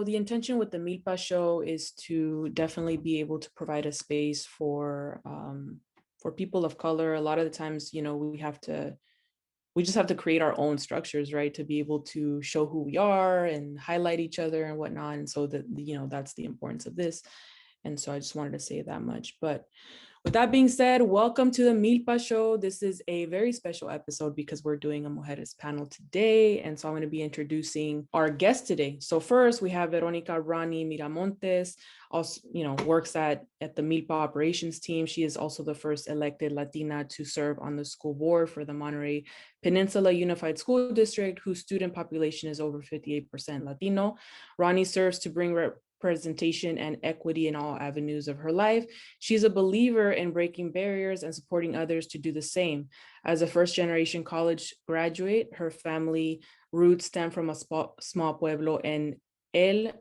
the intention with the MILPA show is to definitely be able to provide a space for people of color. A lot of the times, we just have to create our own structures, right, to be able to show who we are and highlight each other and whatnot. And so that, that's the importance of this. And so I just wanted to say that much. But with that being said, welcome to the MILPA show. This is a very special episode because we're doing a Mujeres panel today. And so I'm going to be introducing our guest today. So first we have Veronica Ronnie Miramontes, also, works at the MILPA operations team. She is also the first elected Latina to serve on the school board for the Monterey Peninsula Unified School District, whose student population is over 58% Latino. Ronnie serves to bring representation and equity in all avenues of her life. She's a believer in breaking barriers and supporting others to do the same. As a first-generation college graduate, her family roots stem from a small pueblo in El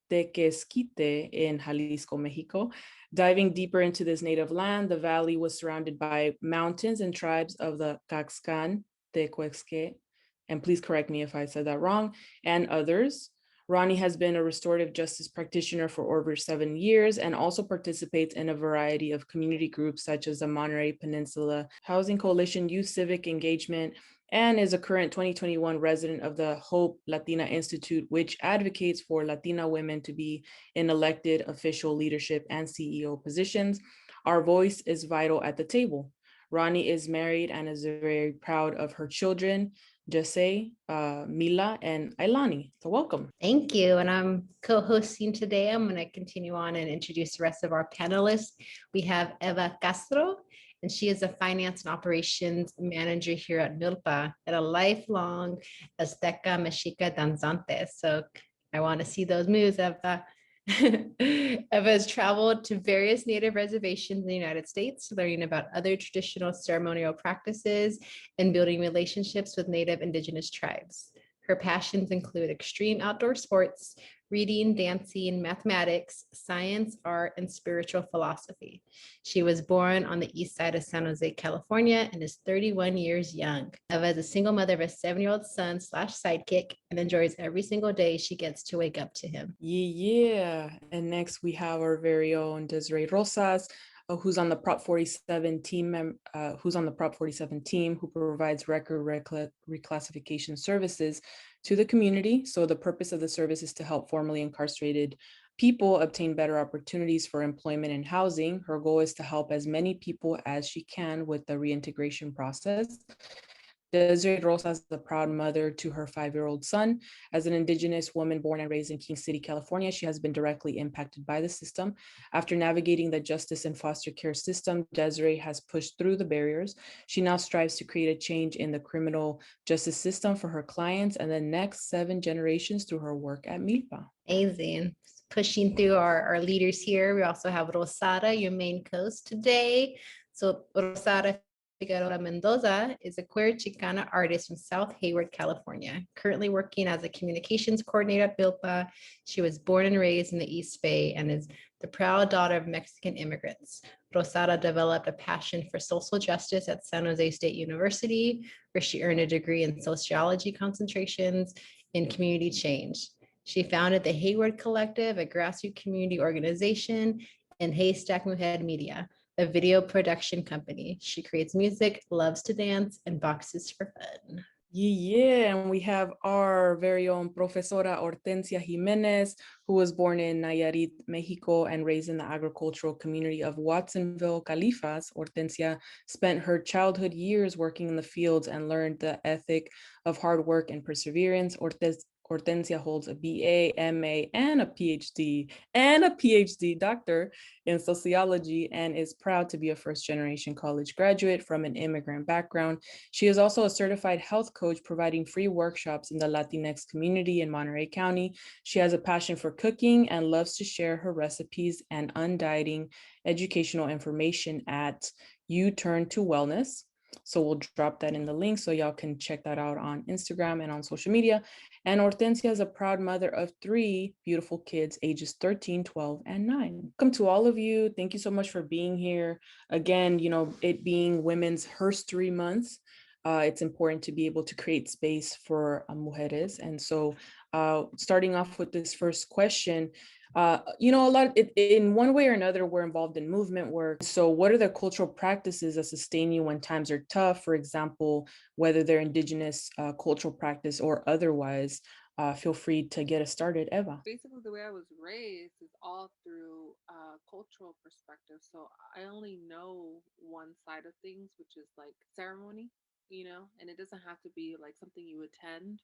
Tequesquite in Jalisco, Mexico. Diving deeper into this native land, the valley was surrounded by mountains and tribes of the Caxcan, Tequesque, and please correct me if I said that wrong, and others. Ronnie has been a restorative justice practitioner for over 7 years and also participates in a variety of community groups such as the Monterey Peninsula Housing Coalition, Youth Civic Engagement, and is a current 2021 resident of the Hope Latina Institute, which advocates for Latina women to be in elected official leadership and CEO positions. Our voice is vital at the table. Ronnie is married and is very proud of her children, Jesse, Mila, and Ailani. So welcome. Thank you. And I'm co-hosting today. I'm going to continue on and introduce the rest of our panelists. We have Eva Castro, and she is a finance and operations manager here at MILPA and a lifelong Azteca Mexica danzante. So I want to see those moves, Eva. Eva has traveled to various Native reservations in the United States, learning about other traditional ceremonial practices and building relationships with Native Indigenous tribes. Her passions include extreme outdoor sports, reading, dancing, mathematics, science, art, and spiritual philosophy. She was born on the east side of San Jose, California, and is 31 years young. Eva is a single mother of a 7-year-old son / sidekick and enjoys every single day she gets to wake up to him. Yeah. And next we have our very own Desiree Rosas, who's on the Prop 47 team, who provides record reclassification services to the community. So the purpose of the service is to help formerly incarcerated people obtain better opportunities for employment and housing. Her goal is to help as many people as she can with the reintegration process. Desiree Rosas is a proud mother to her 5-year-old son. As an Indigenous woman born and raised in King City, California, she has been directly impacted by the system. After navigating the justice and foster care system, Desiree has pushed through the barriers. She now strives to create a change in the criminal justice system for her clients and the next 7 generations through her work at MILPA. Amazing. Pushing through our leaders here. We also have Rosaura, your main host today. So Rosaura Figueroa Mendoza is a queer Chicana artist from South Hayward, California, currently working as a communications coordinator at MILPA. She was born and raised in the East Bay and is the proud daughter of Mexican immigrants. Rosaura developed a passion for social justice at San Jose State University, where she earned a degree in sociology concentrations in community change. She founded the Hayward Collective, a grassroots community organization, and Haystack Mujer Media, a video production company. She creates music, loves to dance, and boxes for fun. Yeah, and we have our very own Profesora Hortencia Jimenez, who was born in Nayarit, Mexico, and raised in the agricultural community of Watsonville, Califas. Hortencia spent her childhood years working in the fields and learned the ethic of hard work and perseverance. Hortencia holds a BA, MA, and a PhD, doctor in sociology, and is proud to be a first-generation college graduate from an immigrant background. She is also a certified health coach, providing free workshops in the Latinx community in Monterey County. She has a passion for cooking and loves to share her recipes and undying educational information at You Turn to Wellness. So we'll drop that in the link so y'all can check that out on Instagram and on social media. And Hortencia is a proud mother of 3 beautiful kids, ages 13, 12, and 9. Welcome to all of you. Thank you so much for being here. Again, it being Women's Herstory Month. it's important to be able to create space for mujeres. And so starting off with this first question, in one way or another, we're involved in movement work. So what are the cultural practices that sustain you when times are tough? For example, whether they're indigenous cultural practice or otherwise. Feel free to get us started, Eva. Basically, the way I was raised is all through cultural perspective. So I only know one side of things, which is like ceremony, and it doesn't have to be like something you attend.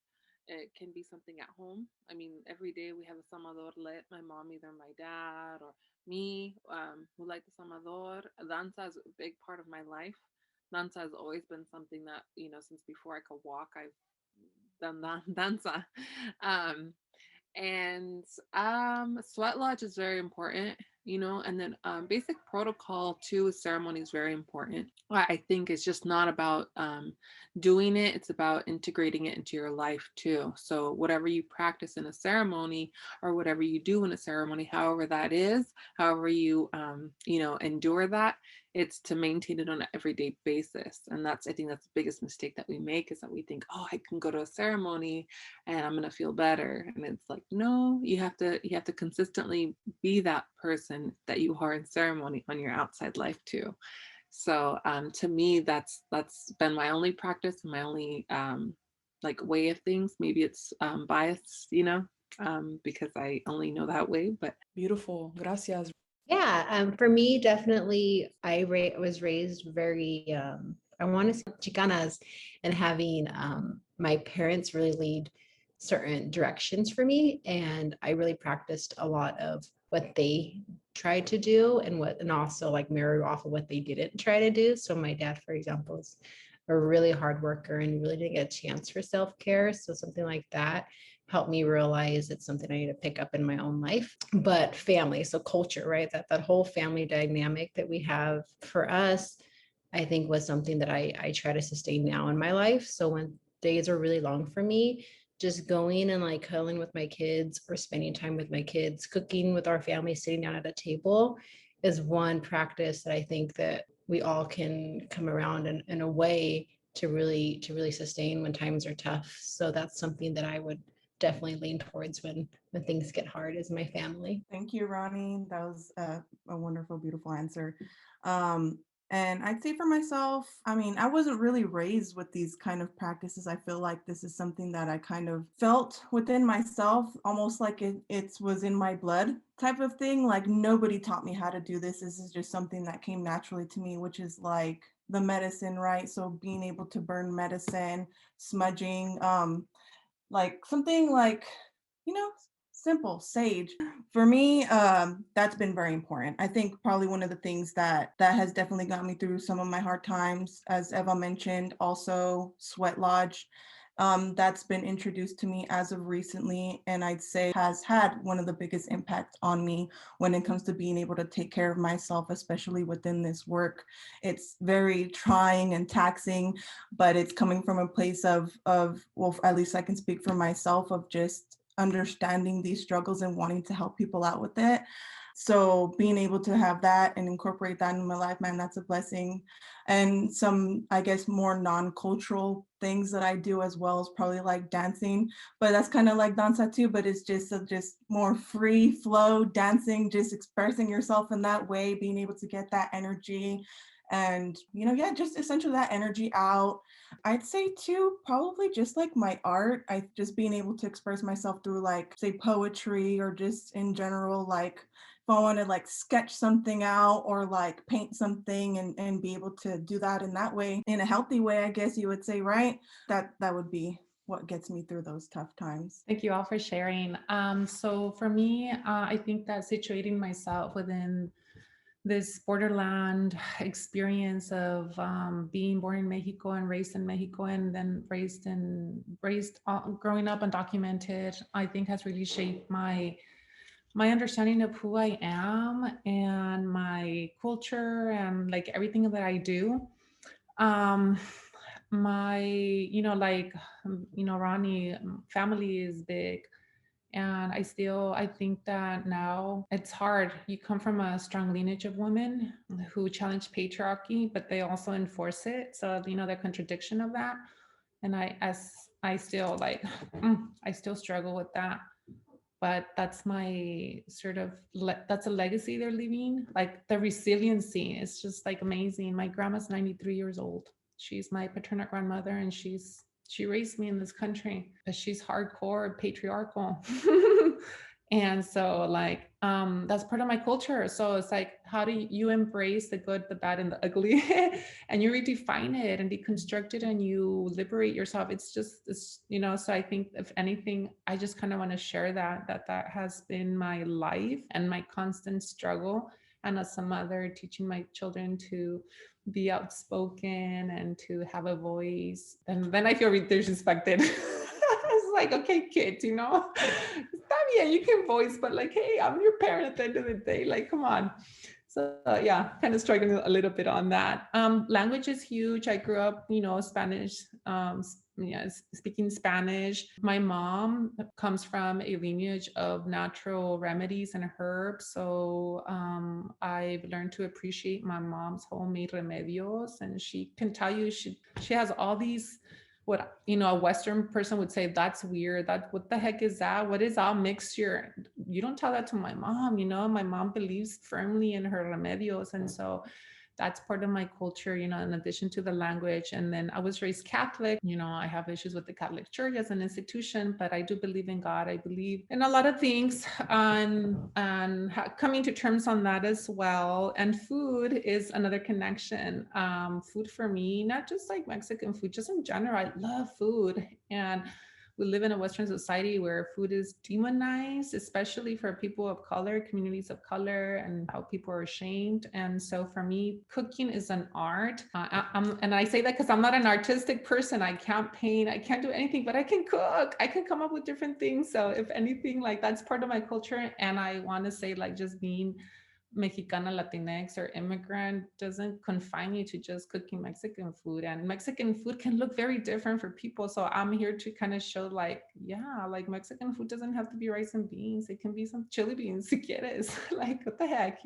It can be something at home. I mean, every day we have a samador lit. My mom, either my dad or me, who like the samador. Danza is a big part of my life. Danza has always been something that, since before I could walk, I've done danza. Um, and sweat lodge is very important, and then basic protocol too with ceremony is very important. I think it's just not about doing it, it's about integrating it into your life too. So whatever you practice in a ceremony or whatever you do in a ceremony, however that is, however you endure that, it's to maintain it on an everyday basis. And I think that's the biggest mistake that we make, is that we think, oh, I can go to a ceremony and I'm going to feel better. And it's like, no, you have to consistently be that person that you are in ceremony on your outside life too. So to me, that's been my only practice and my only like way of things. Maybe it's biased, because I only know that way, but Beautiful. Gracias. Yeah, for me, definitely, was raised very, I want to say Chicanas, and having my parents really lead certain directions for me. And I really practiced a lot of what they tried to do and also like mirrored off of what they didn't try to do. So my dad, for example, is a really hard worker and really didn't get a chance for self-care. So something like that helped me realize it's something I need to pick up in my own life. But family, so culture, right? That whole family dynamic that we have for us, I think was something that I try to sustain now in my life. So when days are really long for me, just going and like cuddling with my kids or spending time with my kids, cooking with our family, sitting down at a table is one practice that I think that we all can come around in a way to really sustain when times are tough. So that's something that I would definitely lean towards when things get hard, is my family. Thank you, Ronnie. That was a wonderful, beautiful answer. And I'd say for myself, I mean, I wasn't really raised with these kind of practices. I feel like this is something that I kind of felt within myself, almost like it was in my blood type of thing. Like nobody taught me how to do this. This is just something that came naturally to me, which is like the medicine, right? So being able to burn medicine, smudging, like something like, you know, simple sage for me. That's been very important. I think probably one of the things that has definitely got me through some of my hard times, as Eva mentioned, also sweat lodge. That's been introduced to me as of recently, and I'd say has had one of the biggest impacts on me when it comes to being able to take care of myself, especially within this work. It's very trying and taxing, but it's coming from a place of well, at least I can speak for myself, of just understanding these struggles and wanting to help people out with it. So being able to have that and incorporate that in my life, man, that's a blessing. And some, I guess, more non-cultural things that I do as well is probably like dancing, but that's kind of like danza too, but it's just more free flow dancing, just expressing yourself in that way, being able to get that energy and, yeah, just essentially that energy out. I'd say too, probably just like my art, I just being able to express myself through like, say, poetry, or just in general, like if I want to like sketch something out or like paint something and be able to do that in that way, in a healthy way, I guess you would say, right? That would be what gets me through those tough times. Thank you all for sharing. So for me, I think that situating myself within this borderland experience of being born in Mexico and raised in Mexico, and then raised growing up undocumented, I think has really shaped my understanding of who I am and my culture and like everything that I do. Um, my, Ronnie, family is big. And I think that now it's hard. You come from a strong lineage of women who challenge patriarchy, but they also enforce it. So, the contradiction of that. And I still like, I still struggle with that. But that's my sort of, that's a legacy they're leaving. Like the resiliency is just like amazing. My grandma's 93 years old. She's my paternal grandmother, and she raised me in this country, but she's hardcore patriarchal. And so like, that's part of my culture. So it's like, how do you embrace the good, the bad, and the ugly and you redefine it and deconstruct it and you liberate yourself? It's so I think if anything, I just kind of want to share that has been my life and my constant struggle. And as a mother, teaching my children to be outspoken and to have a voice, and then I feel disrespected. It's like, okay, kids, yeah, you can voice, but like, hey, I'm your parent at the end of the day. Like, come on. So yeah, kind of struggling a little bit on that. Language is huge. I grew up, Spanish, speaking Spanish. My mom comes from a lineage of natural remedies and herbs. So I've learned to appreciate my mom's homemade remedios. And she can tell you, she has all these, what a Western person would say, that's weird, what the heck is that, what is all mixture? You don't tell that to my mom. My mom believes firmly in her remedios. And so that's part of my culture, in addition to the language. And then I was raised Catholic. I have issues with the Catholic Church as an institution, but I do believe in God. I believe in a lot of things, and coming to terms on that as well. And food is another connection. Food for me, not just like Mexican food, just in general, I love food. And we live in a Western society where food is demonized, especially for people of color, communities of color, and how people are ashamed. And so for me, cooking is an art. And I say that because I'm not an artistic person. I can't paint, I can't do anything, but I can cook. I can come up with different things. So if anything, like that's part of my culture. And I want to say, like, just being Mexicana, Latinx, or immigrant doesn't confine you to just cooking Mexican food. And Mexican food can look very different for people. So I'm here to kind of show, like, yeah, like Mexican food doesn't have to be rice and beans. It can be some chili beans, si quieres. Like, what the heck,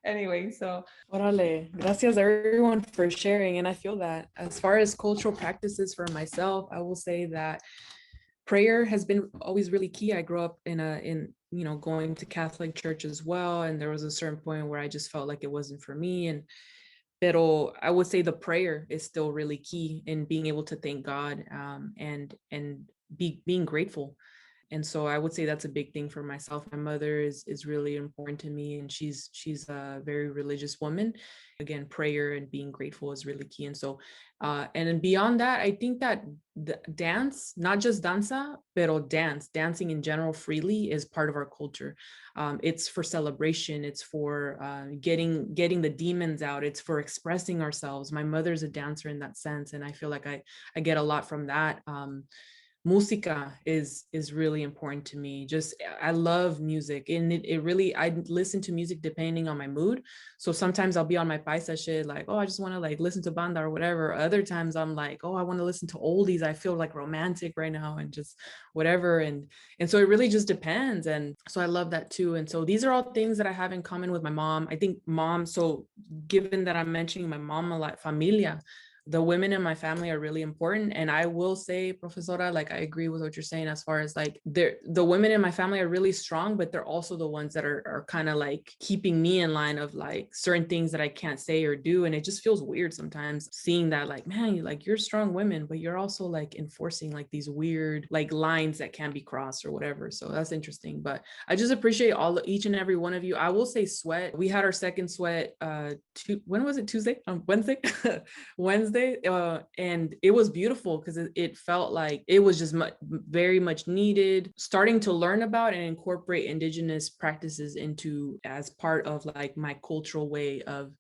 Anyway, so. Orale. Gracias everyone for sharing. And I feel that as far as cultural practices for myself, I will say that prayer has been always really key. I grew up in going to Catholic church as well. And there was a certain point where I just felt like it wasn't for me. Pero I would say the prayer is still really key in being able to thank God, and being grateful. And so I would say that's a big thing for myself. My mother is really important to me, and she's a very religious woman. Again, prayer and being grateful is really key. And so and then beyond that, I think that the dance, not just danza, pero dancing in general freely is part of our culture. It's for celebration. It's for getting the demons out. It's for expressing ourselves. My mother's a dancer in that sense, and I feel like I get a lot from that. Música is really important to me. Just, I love music, and it really, I listen to music depending on my mood. So sometimes I'll be on my paisa shit, like, oh, I just want to like listen to banda or whatever. Other times I'm like, oh, I want to listen to oldies. I feel like romantic right now, and just whatever. And so it really just depends. And so I love that too. And so these are all things that I have in common with my mom. I think mom, so given that I'm mentioning my mom a lot, familia, the women in my family are really important. And I will say, Profesora, like, I agree with what you're saying as far as like, the women in my family are really strong, but they're also the ones that are kind of like keeping me in line of like certain things that I can't say or do. And it just feels weird sometimes seeing that, like, man, you're strong women, but you're also like enforcing like these weird like lines that can't be crossed or whatever. So that's interesting. But I just appreciate each and every one of you. I will say sweat. We had our second sweat when was it? Tuesday? Wednesday? Wednesday. And it was beautiful because it felt like it was just very much needed, starting to learn about and incorporate indigenous practices into as part of like my cultural way of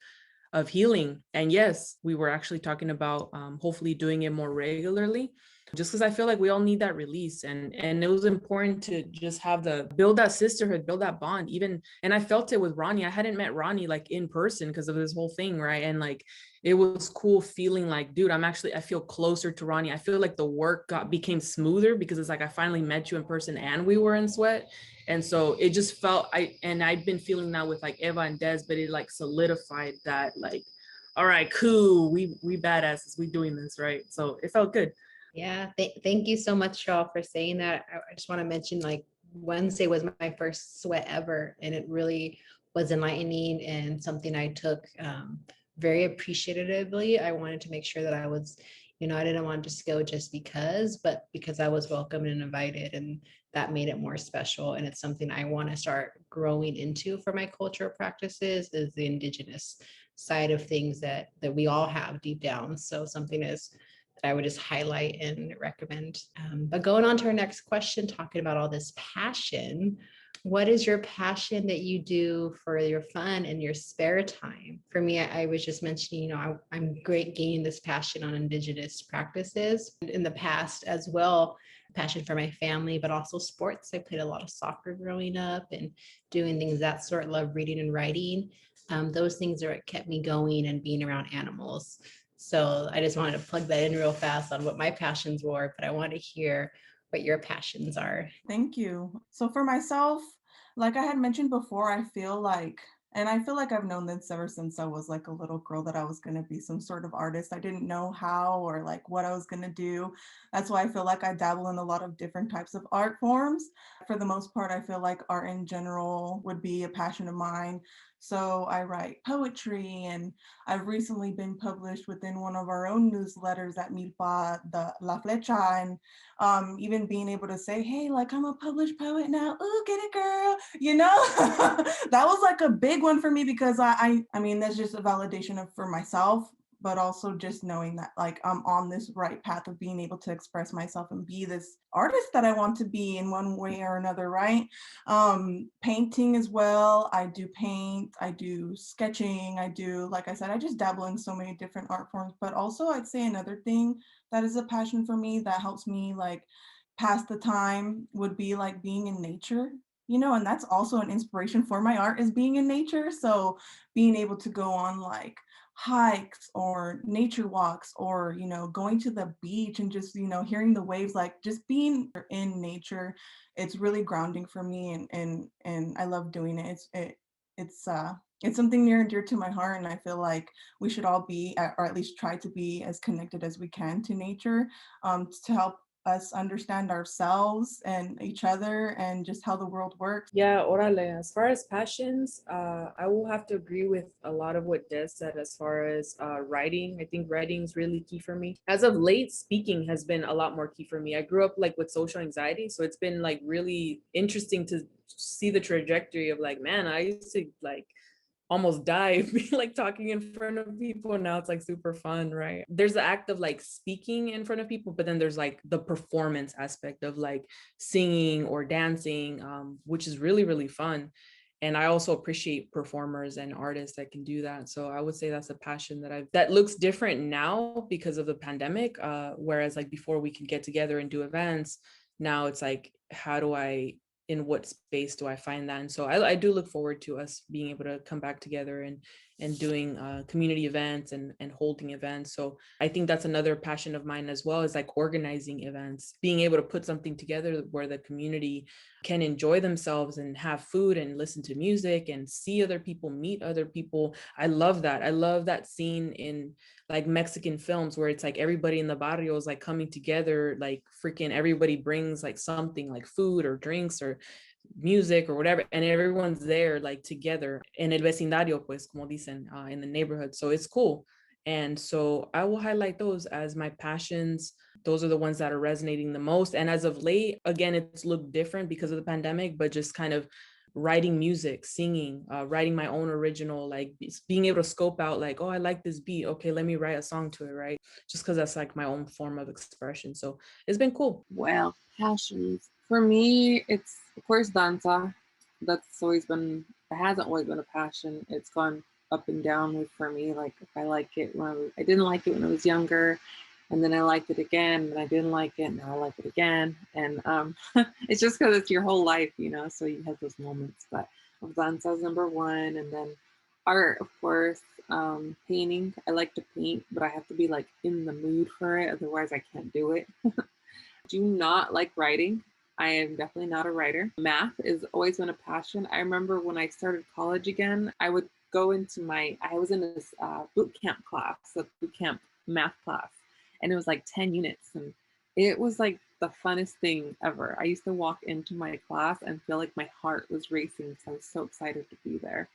healing. And yes, we were actually talking about hopefully doing it more regularly. just because I feel like we all need that release. And it was important to just build that sisterhood, build that bond. Even, and I felt it with Ronnie. I hadn't met Ronnie like in person because of this whole thing, right? And like, it was cool feeling like, dude, I feel closer to Ronnie. I feel like the work became smoother because it's like, I finally met you in person and we were in sweat. And so it just felt, I've been feeling that with like Eva and Des, but it like solidified that like, all right, cool, we badasses, we doing this, right? So it felt good. Yeah, thank you so much, y'all, for saying that. I just want to mention, like, Wednesday was my first sweat ever, and it really was enlightening and something I took very appreciatively. I wanted to make sure that I was, I didn't want to just go just because, but because I was welcome and invited, and that made it more special. And it's something I want to start growing into for my cultural practices, is the indigenous side of things that we all have deep down. So something is that I would just highlight and recommend. But going on to our next question, talking about all this passion, what is your passion that you do for your fun and your spare time? For me, I was just mentioning, I'm great gaining this passion on indigenous practices. In the past as well, passion for my family, but also sports. I played a lot of soccer growing up and doing things that sort. Love reading and writing. Those things are what kept me going, and being around animals. So I just wanted to plug that in real fast on what my passions were, but I want to hear what your passions are. Thank you. So for myself, like I had mentioned before, I feel like I've known this ever since I was like a little girl, that I was going to be some sort of artist. I didn't know how or like what I was going to do. That's why I feel like I dabble in a lot of different types of art forms. For the most part, I feel like art in general would be a passion of mine. So I write poetry, and I've recently been published within one of our own newsletters at MILPA, the La Flecha, and even being able to say, hey, like, I'm a published poet now. Ooh, get it, girl. That was like a big one for me, because I mean, that's just a validation for myself, but also just knowing that like I'm on this right path of being able to express myself and be this artist that I want to be in one way or another, right? Painting as well. I do paint, I do sketching, like I said, I just dabble in so many different art forms. But also I'd say another thing that is a passion for me that helps me like pass the time would be like being in nature, and that's also an inspiration for my art, is being in nature. So being able to go on like hikes or nature walks, or going to the beach and just hearing the waves, like just being in nature, it's really grounding for me, and I love doing it. It's something near and dear to my heart, and I feel like we should all be, or at least try to be, as connected as we can to nature, to help us understand ourselves and each other and just how the world works. Yeah, orale. As far as passions, I will have to agree with a lot of what Des said as far as writing. I think writing is really key for me. As of late, speaking has been a lot more key for me. I grew up like with social anxiety, so it's been like really interesting to see the trajectory of like, man, I used to like almost die like talking in front of people. Now it's like super fun, right? There's the act of like speaking in front of people, but then there's like the performance aspect of like singing or dancing, which is really, really fun. And I also appreciate performers and artists that can do that. So I would say that's a passion that looks different now because of the pandemic. Whereas like before we could get together and do events, now it's like, in what space do I find that? And so I do look forward to us being able to come back together and doing community events and holding events. So I think that's another passion of mine as well, is like organizing events, being able to put something together where the community can enjoy themselves and have food and listen to music and see other people, meet other people. I love that. I love that scene in like Mexican films where it's like everybody in the barrio is like coming together, like freaking everybody brings like something like food or drinks or music or whatever, and everyone's there like together en el vecindario, pues como dicen, in the neighborhood. So it's cool. And so I will highlight those as my passions. Those are the ones that are resonating the most. And as of late, again, it's looked different because of the pandemic, but just kind of writing music, singing, writing my own original, like being able to scope out like, oh, I like this beat. Okay, let me write a song to it, right? Just because that's like my own form of expression. So it's been cool. Well, passions. For me, it's of course danza. It hasn't always been a passion. It's gone up and down for me. Like if I like it I didn't like it when I was younger. And then I liked it again, and I didn't like it. Now I like it again. And it's just because it's your whole life, you know, so you have those moments. But dance was number one. And then art, of course, painting. I like to paint, but I have to be like in the mood for it. Otherwise, I can't do it. Do not like writing. I am definitely not a writer. Math has always been a passion. I remember when I started college again, I would go into I was in this boot camp class, a boot camp math class, and it was like 10 units. And it was like the funnest thing ever. I used to walk into my class and feel like my heart was racing because I was so excited to be there.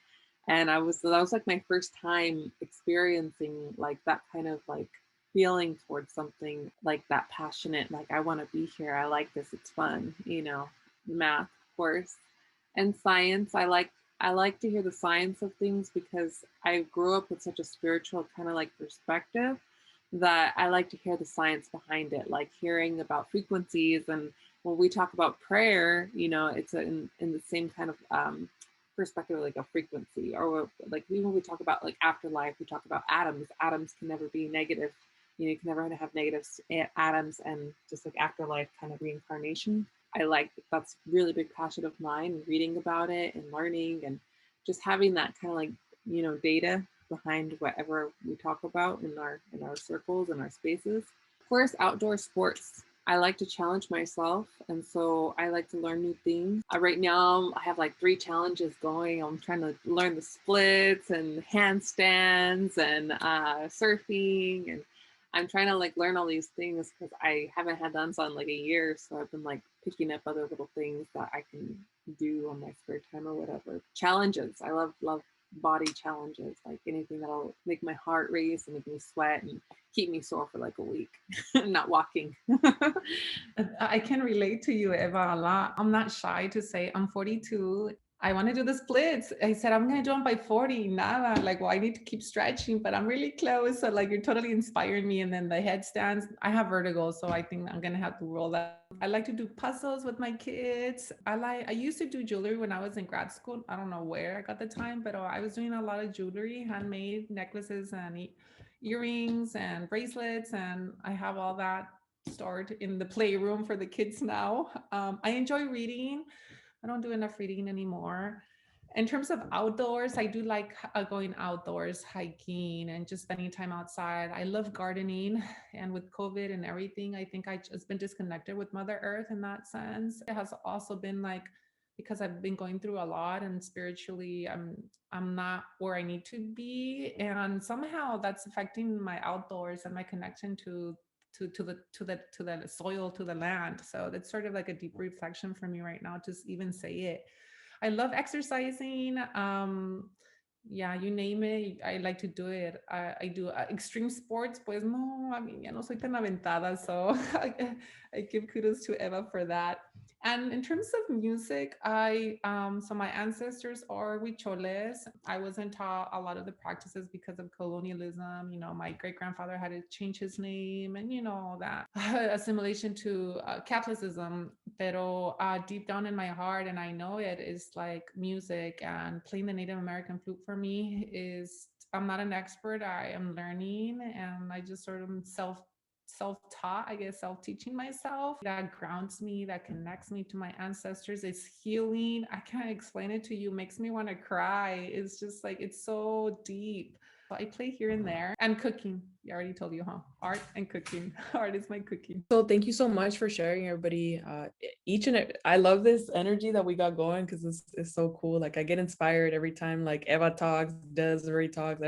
And that was like my first time experiencing like that kind of like feeling towards something like that, passionate, like I want to be here, I like this, it's fun, you know. Math, of course. And science, I like to hear the science of things because I grew up with such a spiritual kind of like perspective that I like to hear the science behind it, like hearing about frequencies. And when we talk about prayer, you know, it's in the same kind of perspective, like a frequency. Or like when we talk about like afterlife, we talk about atoms. Atoms can never be negative. You know, you can never have negative atoms, and just like afterlife kind of reincarnation. I like that's really big passion of mine, reading about it and learning and just having that kind of like, you know, data behind whatever we talk about in our circles and our spaces. Of course, outdoor sports. I like to challenge myself, and so I like to learn new things. Right now, I have like 3 challenges going. I'm trying to learn the splits and handstands and surfing, and I'm trying to like learn all these things because I haven't had dance in like a year. So I've been like picking up other little things that I can do on my spare time or whatever. Challenges. I love body challenges, like anything that'll make my heart race and make me sweat and keep me sore for like a week. Not walking. I can relate to you, Eva, a lot. I'm not shy to say I'm 42. I want to do the splits. I said, I'm going to do them by 40. Nada. Like, well, I need to keep stretching, but I'm really close. So like, you're totally inspiring me. And then the headstands, I have vertigo. So I think I'm going to have to roll that. I like to do puzzles with my kids. I used to do jewelry when I was in grad school. I don't know where I got the time, but I was doing a lot of jewelry, handmade necklaces and earrings and bracelets. And I have all that stored in the playroom for the kids now. I enjoy reading. I don't do enough reading anymore. In terms of outdoors, I do like going outdoors, hiking, and just spending time outside. I love gardening. And with COVID and everything, I think I just been disconnected with Mother Earth in that sense. It has also been like, because I've been going through a lot, and spiritually I'm not where I need to be, and somehow that's affecting my outdoors and my connection to the soil, to the land. So that's sort of like a deep reflection for me right now to even say it. I love exercising. Yeah, you name it, I like to do it. I do extreme sports, pues no, I mean, ya no soy tan aventada, so I give kudos to Eva for that. And in terms of music, so my ancestors are huicholes. I wasn't taught a lot of the practices because of colonialism. You know, my great grandfather had to change his name, and you know that assimilation to Catholicism. Pero deep down in my heart, and I know it, is like music, and playing the Native American flute for me is. I'm not an expert. I am learning, and I just sort of self-taught, I guess, self-teaching myself. That grounds me, that connects me to my ancestors. It's healing. I can't explain it to you. It makes me want to cry. It's just like, it's so deep. I play here and there. And cooking. I already told you, huh? Art and cooking. Art is my cooking. So thank you so much for sharing, everybody. I love this energy that we got going, because it's so cool. Like I get inspired every time like Eva talks, Desiree talks.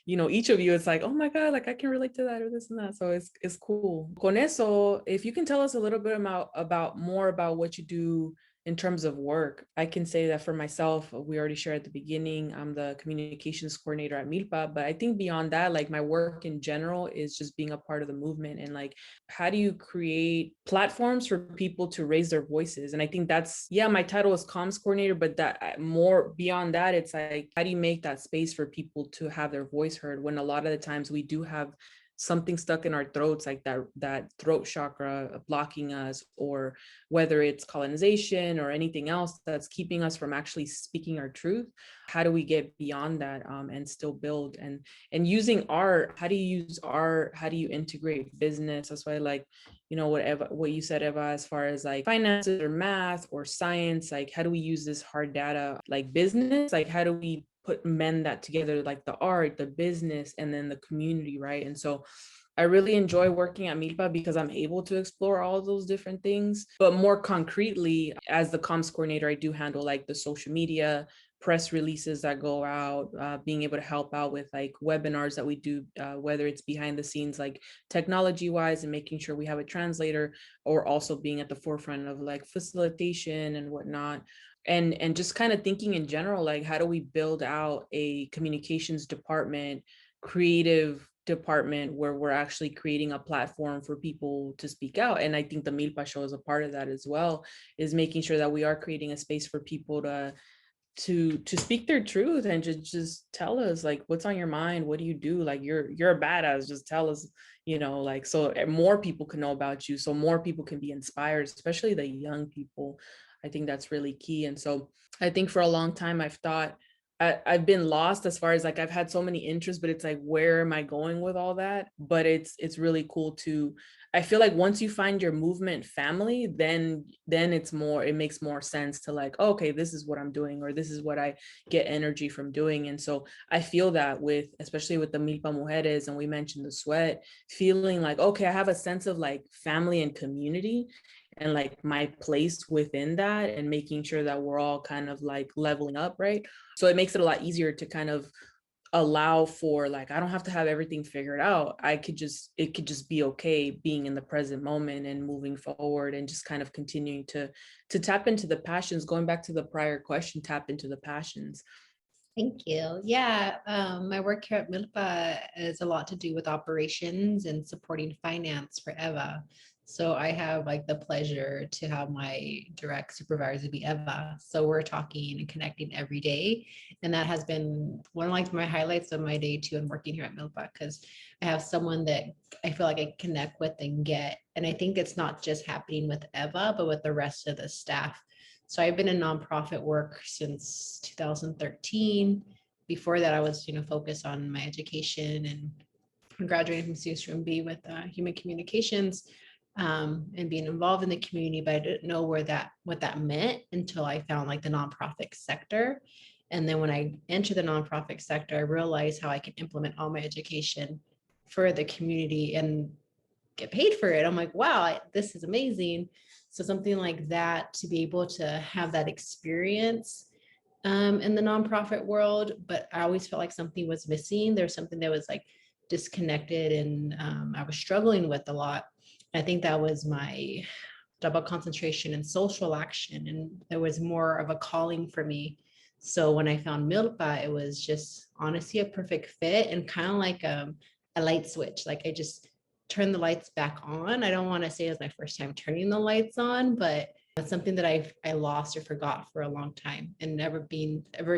You know, each of you, it's like, oh my God, like I can relate to that or this and that. So it's cool. Con eso, if you can tell us a little bit about more about what you do in terms of work. I can say that for myself, we already shared at the beginning, I'm the communications coordinator at MILPA, but I think beyond that, like my work in general is just being a part of the movement, and like, how do you create platforms for people to raise their voices? And I think that's, yeah, my title is comms coordinator, but that more beyond that, it's like, how do you make that space for people to have their voice heard when a lot of the times we do have something stuck in our throats, like that throat chakra blocking us, or whether it's colonization or anything else that's keeping us from actually speaking our truth. How do we get beyond that, and still build? And using art, how do you use art? How do you integrate business? That's why, like, what you said, Eva, as far as like finances or math or science, like how do we use this hard data like business? Like how do we mend that together, like the art, the business, and then the community, right? And so I really enjoy working at MILPA because I'm able to explore all of those different things. But more concretely, as the comms coordinator, I do handle like the social media, press releases that go out, being able to help out with like webinars that we do, whether it's behind the scenes, like technology wise, and making sure we have a translator, or also being at the forefront of like facilitation and whatnot. And just kind of thinking in general, like how do we build out a communications department, creative department, where we're actually creating a platform for people to speak out. And I think the MILPA show is a part of that as well, is making sure that we are creating a space for people to speak their truth and just tell us like what's on your mind. What do you do? Like you're a badass, just tell us, like, so more people can know about you, so more people can be inspired, especially the young people. I think that's really key. And so I think for a long time I've thought I've been lost as far as like I've had so many interests, but it's like, where am I going with all that? But it's really cool to, I feel like once you find your movement family, then it makes more sense to like, oh, okay, this is what I'm doing, or this is what I get energy from doing. And so I feel that especially with the MILPA Mujeres, and we mentioned the sweat, feeling like, okay, I have a sense of like family and community, and like my place within that, and making sure that we're all kind of like leveling up, right? So it makes it a lot easier to kind of allow for like, I don't have to have everything figured out. It could just be okay being in the present moment and moving forward, and just kind of continuing to tap into the passions. Going back to the prior question, tap into the passions. Thank you. Yeah, my work here at MILPA is a lot to do with operations and supporting finance for Eva. So I have like the pleasure to have my direct supervisor be Eva. So we're talking and connecting every day. And that has been one of like my highlights of my day too, and working here at MILPA, because I have someone that I feel like I connect with and get. And I think it's not just happening with Eva, but with the rest of the staff. So I've been in nonprofit work since 2013. Before that, I was, focused on my education and graduating from CSUMB with human communications, and being involved in the community. But I didn't know what that meant until I found like the nonprofit sector. And then when I entered the nonprofit sector, I realized how I can implement all my education for the community and get paid for it. I'm like, wow, this is amazing. So something like that, to be able to have that experience in the nonprofit world, but I always felt like something was missing. There's something that was like disconnected, and I was struggling with a lot. I think that was my double concentration in social action, and there was more of a calling for me. So when I found MILPA, it was just honestly a perfect fit, and kind of like a light switch. Like I just turn the lights back on. I don't want to say it was my first time turning the lights on, but it's something that I lost or forgot for a long time, and ever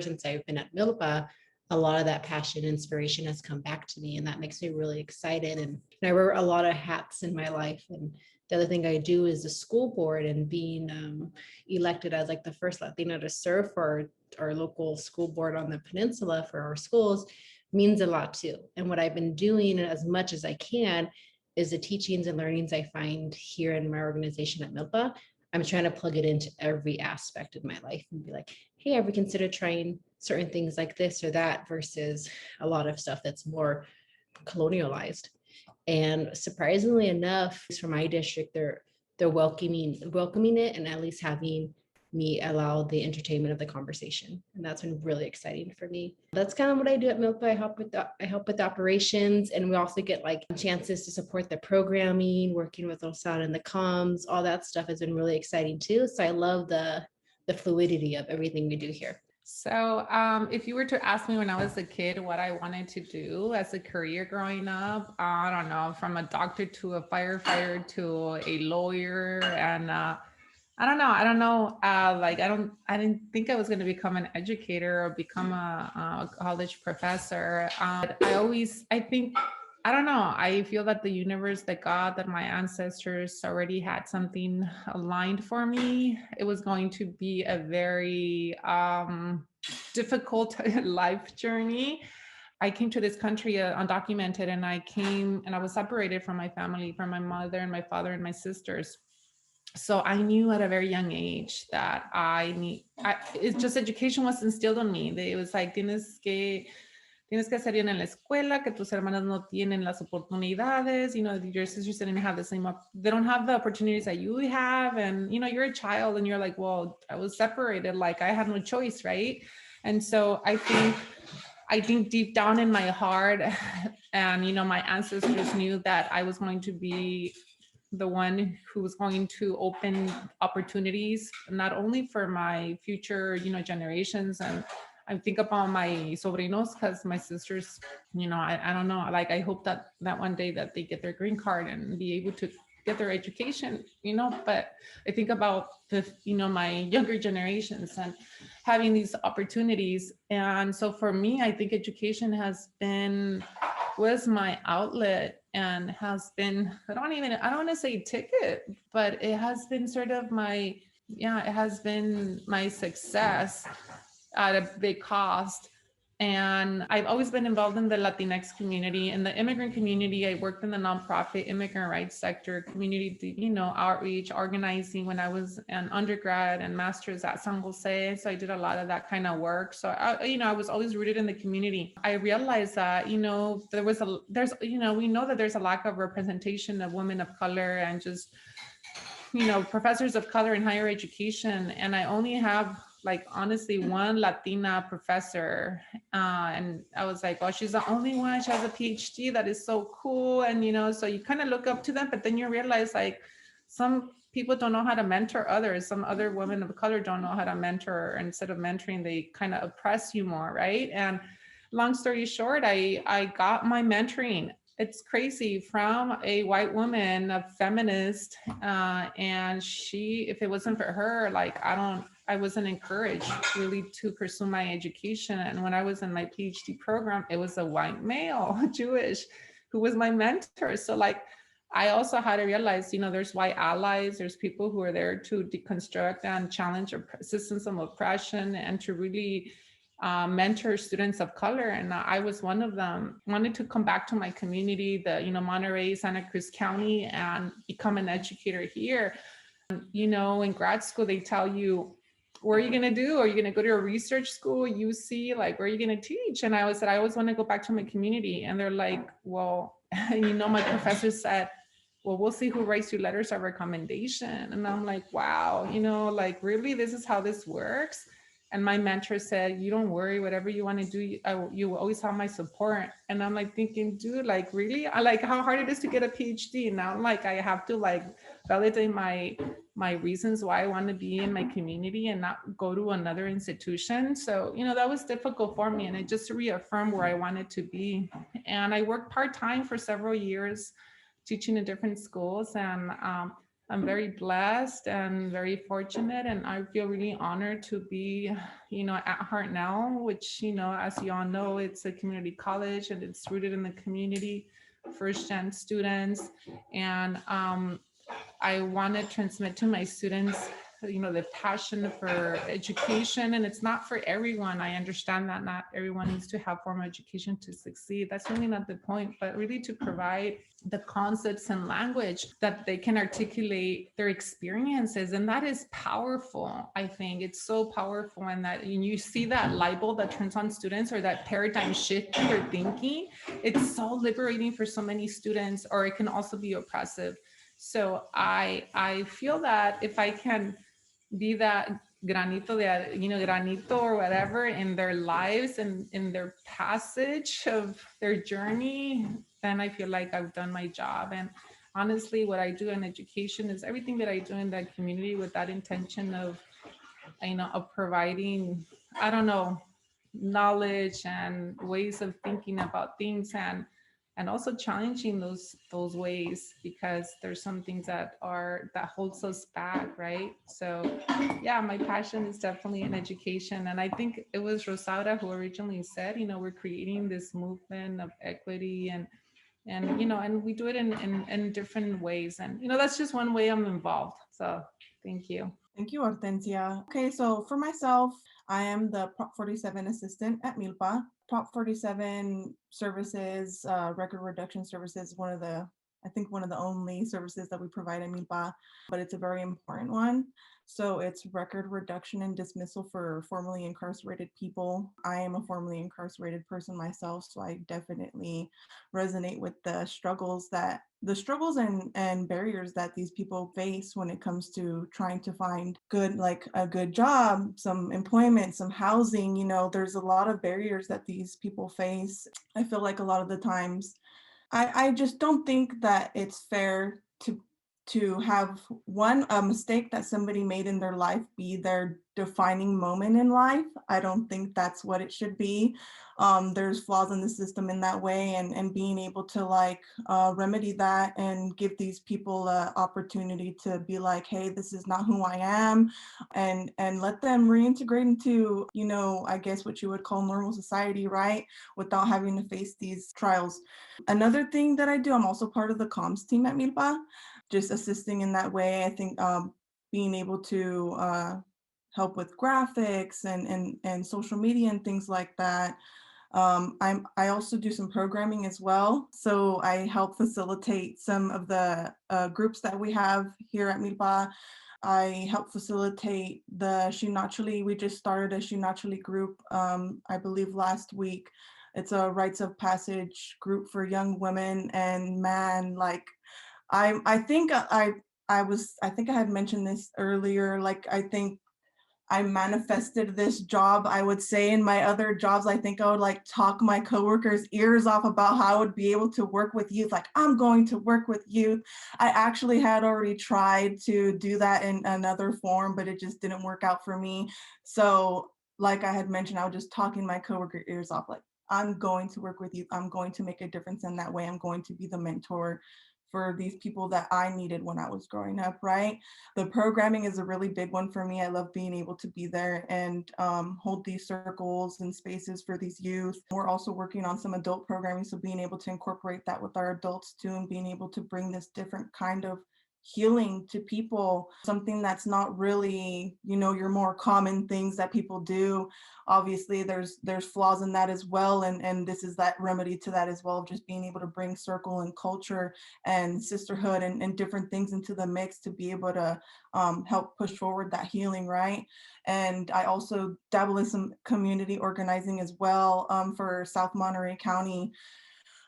since I've been at MILPA, a lot of that passion, inspiration has come back to me, and that makes me really excited. And I wear a lot of hats in my life. And the other thing I do is the school board, and being elected as like the first Latina to serve for our local school board on the peninsula for our schools means a lot too. And what I've been doing as much as I can is the teachings and learnings I find here in my organization at MILPA. I'm trying to plug it into every aspect of my life and be like, hey, ever consider trying certain things like this or that, versus a lot of stuff that's more colonialized. And surprisingly enough, for my district, they're welcoming it, and at least having me allow the entertainment of the conversation. And that's been really exciting for me. That's kind of what I do at MILPA. I help with the operations, and we also get like chances to support the programming, working with Rosaura and the comms. All that stuff has been really exciting too. So I love the fluidity of everything we do here. So if you were to ask me when I was a kid what I wanted to do as a career growing up, I don't know, from a doctor to a firefighter to a lawyer, and I don't know. I didn't think I was going to become an educator or become a college professor. I think I don't know. I feel that the universe, that God, that my ancestors already had something aligned for me. It was going to be a very difficult life journey. I came to this country undocumented, and I came and I was separated from my family, from my mother and my father and my sisters. So I knew at a very young age that it's just education was instilled on me. It was like, tienes que hacer bien en la escuela, que tus hermanas no tienen las oportunidades, your sisters didn't have the same, they don't have the opportunities that you have. And, you're a child and you're like, well, I was separated, like I had no choice, right? And so I think deep down in my heart and, my ancestors knew that I was going to be the one who was going to open opportunities, not only for my future, generations. And I think about my sobrinos, because my sisters, I don't know, like I hope that one day that they get their green card and be able to get their education, but I think about my younger generations and having these opportunities. And so for me, I think education was my outlet, and has been, I don't want to say ticket, but it has been sort of it has been my success at a big cost. And I've always been involved in the Latinx community. In the immigrant community, I worked in the nonprofit immigrant rights sector, community, outreach, organizing when I was an undergrad and master's at San Jose. So I did a lot of that kind of work. So I was always rooted in the community. I realized that, we know that there's a lack of representation of women of color and just, professors of color in higher education. And I only have, like, honestly, one Latina professor. And I was like, well, she's the only one. She has a PhD. That is so cool. And, so you kind of look up to them, but then you realize, like, some people don't know how to mentor others. Some other women of color don't know how to mentor. Instead of mentoring, they kind of oppress you more, right? And long story short, I got my mentoring, it's crazy, from a white woman, a feminist. And if it wasn't for her, like, I wasn't encouraged really to pursue my education. And when I was in my PhD program, it was a white male, Jewish, who was my mentor. So, like, I also had to realize, there's white allies, there's people who are there to deconstruct and challenge systems of oppression and to really mentor students of color. And I was one of them. Wanted to come back to my community, the Monterey, Santa Cruz County, and become an educator here. In grad school, they tell you, what are you going to do? Are you going to go to a research school, UC? Like, where are you going to teach? And I said, I always want to go back to my community. And they're like, well, my professor said, well, we'll see who writes you letters of recommendation. And I'm like, wow, like, really, this is how this works? And my mentor said, you don't worry, whatever you want to do, you will always have my support. And I'm like thinking, dude, like, really? I like how hard it is to get a PhD. Now, like, I have to, like, validate my reasons why I want to be in my community and not go to another institution. So, that was difficult for me. And it just reaffirmed where I wanted to be. And I worked part-time for several years teaching in different schools. And I'm very blessed and very fortunate, and I feel really honored to be, at Hartnell, which, as you all know, it's a community college and it's rooted in the community, first-gen students. And I want to transmit to my students, the passion for education. And it's not for everyone. I understand that not everyone needs to have formal education to succeed. That's really not the point, but really to provide the concepts and language that they can articulate their experiences. And that is powerful. I think it's so powerful. And that you see that light bulb that turns on students, or that paradigm shift in their thinking, it's so liberating for so many students, or it can also be oppressive. So I feel that if I can be that granito or whatever in their lives and in their passage of their journey, then I feel like I've done my job. And honestly, what I do in education is everything that I do in that community with that intention of, of providing, I don't know, knowledge and ways of thinking about things, and also challenging those ways, because there's some things that holds us back, right? So yeah, my passion is definitely in education. And I think it was Rosaura who originally said, we're creating this movement of equity and And, and we do it in different ways. And, that's just one way I'm involved. So thank you. Thank you, Hortencia. Okay, so for myself, I am the Prop 47 assistant at MILPA. Prop 47 services, record reduction services, I think one of the only services that we provide at MILPA, but it's a very important one. So it's record reduction and dismissal for formerly incarcerated people. I am a formerly incarcerated person myself, so I definitely resonate with the struggles and barriers that these people face when it comes to trying to find a good job, some employment, some housing. There's a lot of barriers that these people face. I feel like a lot of the times I just don't think that it's fair to have a mistake that somebody made in their life be their defining moment in life. I don't think that's what it should be. There's flaws in the system in that way, and being able to remedy that and give these people an opportunity to be like, hey, this is not who I am, and let them reintegrate into, I guess what you would call normal society, right? Without having to face these trials. Another thing that I do, I'm also part of the comms team at MILPA, just assisting in that way. I think being able to help with graphics and social media and things like that. I also do some programming as well. So I help facilitate some of the groups that we have here at MILPA. I help facilitate the She Naturally. We just started a She Naturally group, I believe last week. It's a rites of passage group for young women. And man, I think I think I had mentioned this earlier. I think I manifested this job. I would say in my other jobs, I think I would talk my coworkers' ears off about how I would be able to work with youth. I'm going to work with youth. I actually had already tried to do that in another form, but it just didn't work out for me. So like I had mentioned, I was just talking my coworker ears off, I'm going to work with you. I'm going to make a difference in that way. I'm going to be the mentor for these people that I needed when I was growing up, right? The programming is a really big one for me. I love being able to be there and hold these circles and spaces for these youth. We're also working on some adult programming, so being able to incorporate that with our adults too, and being able to bring this different kind of healing to people, something that's not really, your more common things that people do. Obviously there's flaws in that as well, and this is that remedy to that as well, just being able to bring circle and culture and sisterhood and different things into the mix to be able to help push forward that healing, right? And I also dabble in some community organizing as well for South Monterey County,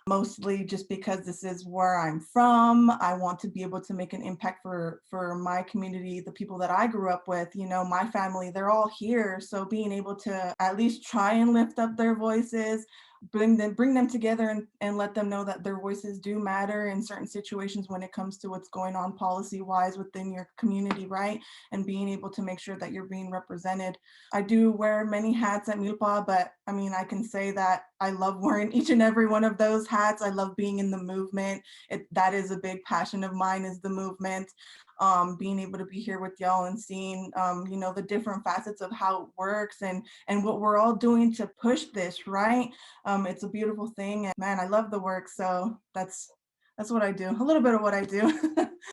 mostly just because this is where I'm from. I want to be able to make an impact for my community, the people that I grew up with, my family, they're all here. So being able to at least try and lift up their voices, bring them together and let them know that their voices do matter in certain situations when it comes to what's going on policy wise within your community, right? And being able to make sure that you're being represented. I do wear many hats at MILPA, but I can say that I love wearing each and every one of those hats. I love being in the movement. That is a big passion of mine, is the movement. Being able to be here with y'all and seeing, the different facets of how it works and what we're all doing to push this, right? It's a beautiful thing, and man, I love the work. So that's what I do. A little bit of what I do.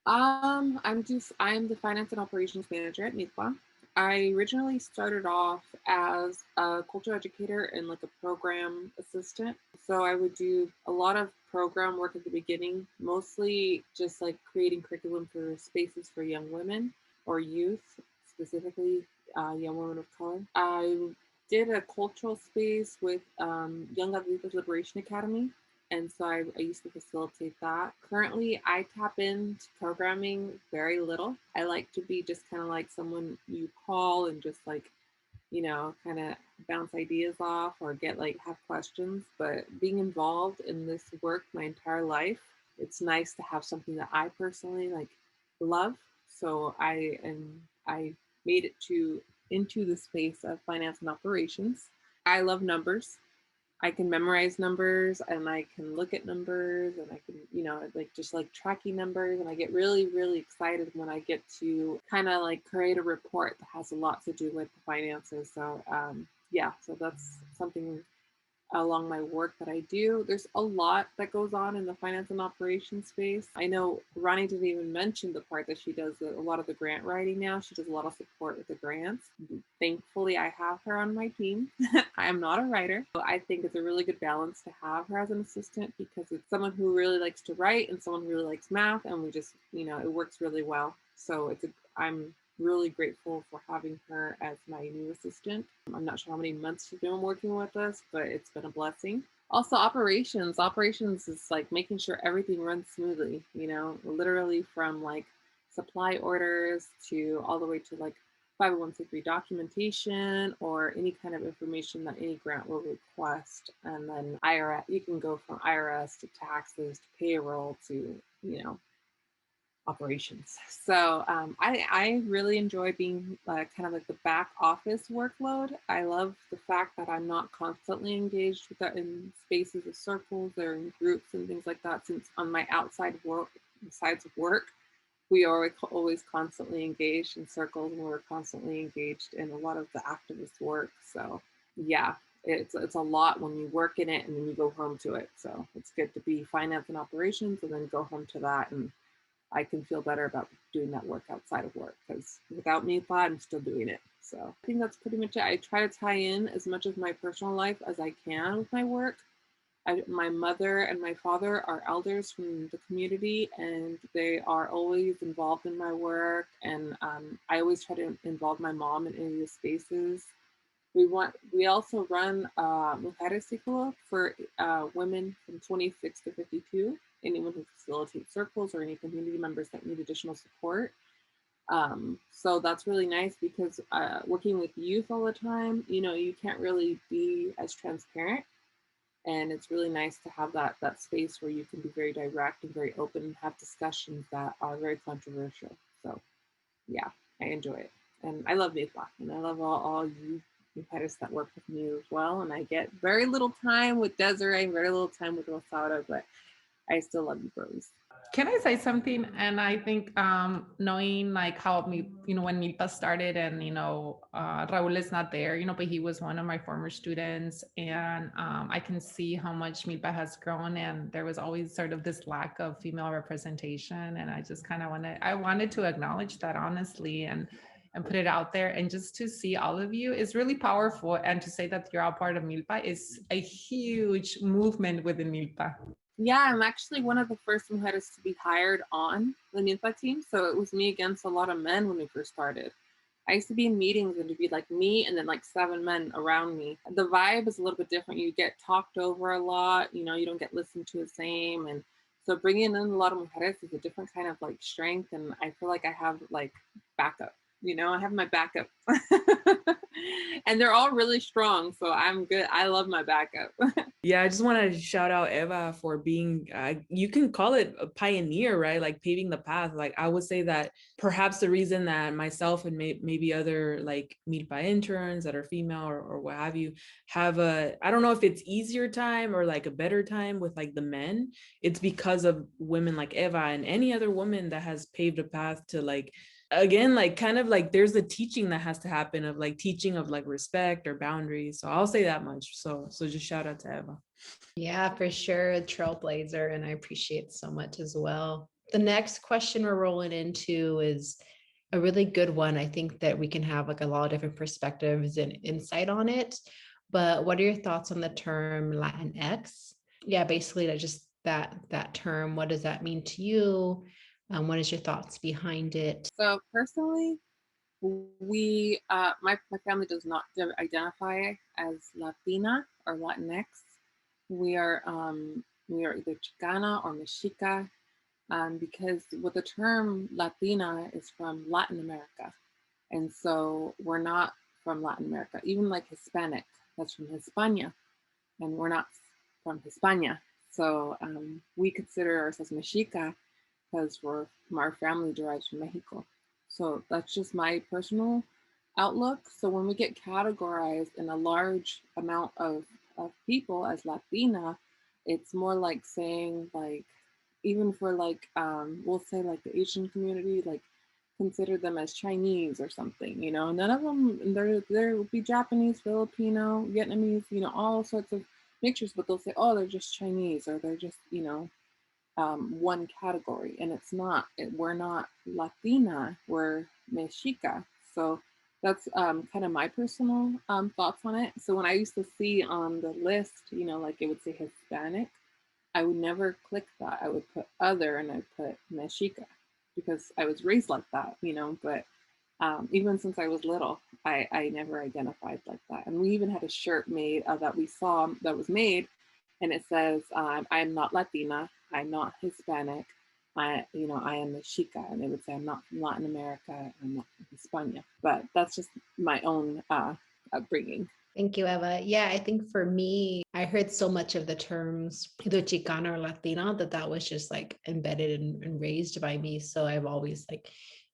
I'm the finance and operations manager at MILPA. I originally started off as a cultural educator and a program assistant. So I would do a lot of program work at the beginning, mostly just creating curriculum for spaces for young women or youth, specifically young women of color. I did a cultural space with Young Adultos Liberation Academy. And so I used to facilitate that. Currently, I tap into programming very little. I like to be just kind of like someone you call and just kind of bounce ideas off or get have questions. But being involved in this work my entire life, it's nice to have something that I personally love. So I made it into the space of finance and operations. I love numbers. I can memorize numbers and I can look at numbers and I can, just tracking numbers. And I get really, really excited when I get to kind of create a report that has a lot to do with the finances. So, so that's something along my work that I do. There's a lot that goes on in the finance and operations space. I know Ronnie didn't even mention the part that she does a lot of the grant writing now. She does a lot of support with the grants. Thankfully, I have her on my team. I am not a writer. So I think it's a really good balance to have her as an assistant because it's someone who really likes to write and someone who really likes math, and we just, it works really well. So I'm really grateful for having her as my new assistant. I'm not sure how many months she's been working with us, but it's been a blessing. Also, operations. Operations is like making sure everything runs smoothly, literally from like supply orders to all the way to like 501c3 documentation or any kind of information that any grant will request. And then IRS, you can go from IRS to taxes to payroll to, operations. So I really enjoy being kind of like the back office workload. I love the fact that I'm not constantly engaged with that in spaces of circles or in groups and things like that. Since on my outside work, sides of work, we are always constantly engaged in circles, and we're constantly engaged in a lot of the activist work. So yeah, it's a lot when you work in it and then you go home to it. So it's good to be finance and operations and then go home to that, and I can feel better about doing that work outside of work because without MILPA, I'm still doing it. So I think that's pretty much it. I try to tie in as much of my personal life as I can with my work. My mother and my father are elders from the community, and they are always involved in my work. And I always try to involve my mom in any of the spaces. We also run Mujeres Herstory for women from 26 to 52. Anyone who facilitates circles or any community members that need additional support. So that's really nice because working with youth all the time, you can't really be as transparent. And it's really nice to have that space where you can be very direct and very open and have discussions that are very controversial. So yeah, I enjoy it. And I love MILPA, and I love all you Mujeres that work with me as well. And I get very little time with Desiree, very little time with Rosaura, but I still love you, bros. Can I say something? And I think knowing like how when MILPA started, and Raul is not there, but he was one of my former students, and I can see how much MILPA has grown, and there was always sort of this lack of female representation, and I just kind of wanted to acknowledge that honestly, and put it out there, and just to see all of you is really powerful, and to say that you're all part of MILPA is a huge movement within MILPA. Yeah, I'm actually one of the first mujeres to be hired on the MILPA team. So it was me against a lot of men when we first started. I used to be in meetings and it'd be like me and then like 7 men around me. The vibe is a little bit different. You get talked over a lot, you don't get listened to the same. And so bringing in a lot of mujeres is a different kind of like strength. And I feel like I have like backup. I have my backup. And they're all really strong, so I'm good. I love my backup. Yeah, I just wanted to shout out Eva for being, you can call it a pioneer, right? Like paving the path. Like I would say that perhaps the reason that myself and maybe other like MILPA interns that are female or what have you, have I don't know if it's easier time or like a better time with like the men. It's because of women like Eva and any other woman that has paved a path to like, again, like kind of like there's the teaching that has to happen of like teaching of like respect or boundaries. So I'll say that much. So just shout out to Eva. Yeah, for sure. A trailblazer, and I appreciate it so much as well. The next question we're rolling into is a really good one. I think that we can have like a lot of different perspectives and insight on it. But what are your thoughts on the term Latinx? Yeah, basically that term. What does that mean to you? What is your thoughts behind it? So personally, we my family does not identify as Latina or Latinx. We are either Chicana or Mexica, because what the term Latina is from Latin America, and so we're not from Latin America. Even like Hispanic, that's from Hispania, and we're not from Hispania. So we consider ourselves Mexica because our family derives from Mexico. So that's just my personal outlook. So when we get categorized in a large amount of people as Latina, it's more like saying like, even for like, we'll say like the Asian community, like consider them as Chinese or something, none of them, there will be Japanese, Filipino, Vietnamese, all sorts of mixtures, but they'll say, oh, they're just Chinese, or they're just, you know, one category, and it's not. We're not Latina, we're Mexica. So that's kind of my personal thoughts on it. So when I used to see on the list, you know, like it would say Hispanic, I would never click that. I would put other and I'd put Mexica because I was raised like that, you know, but even since I was little, I never identified like that. And we even had a shirt made that we saw that was made, and it says, "I'm not Latina. I'm not Hispanic. I am Mexica." And they would say, "I'm not from Latin America. I'm not from Hispania." But that's just my own upbringing. Thank you, Eva. Yeah, I think for me, I heard so much of the terms either Chicana or Latina that was just like embedded and raised by me. So I've always like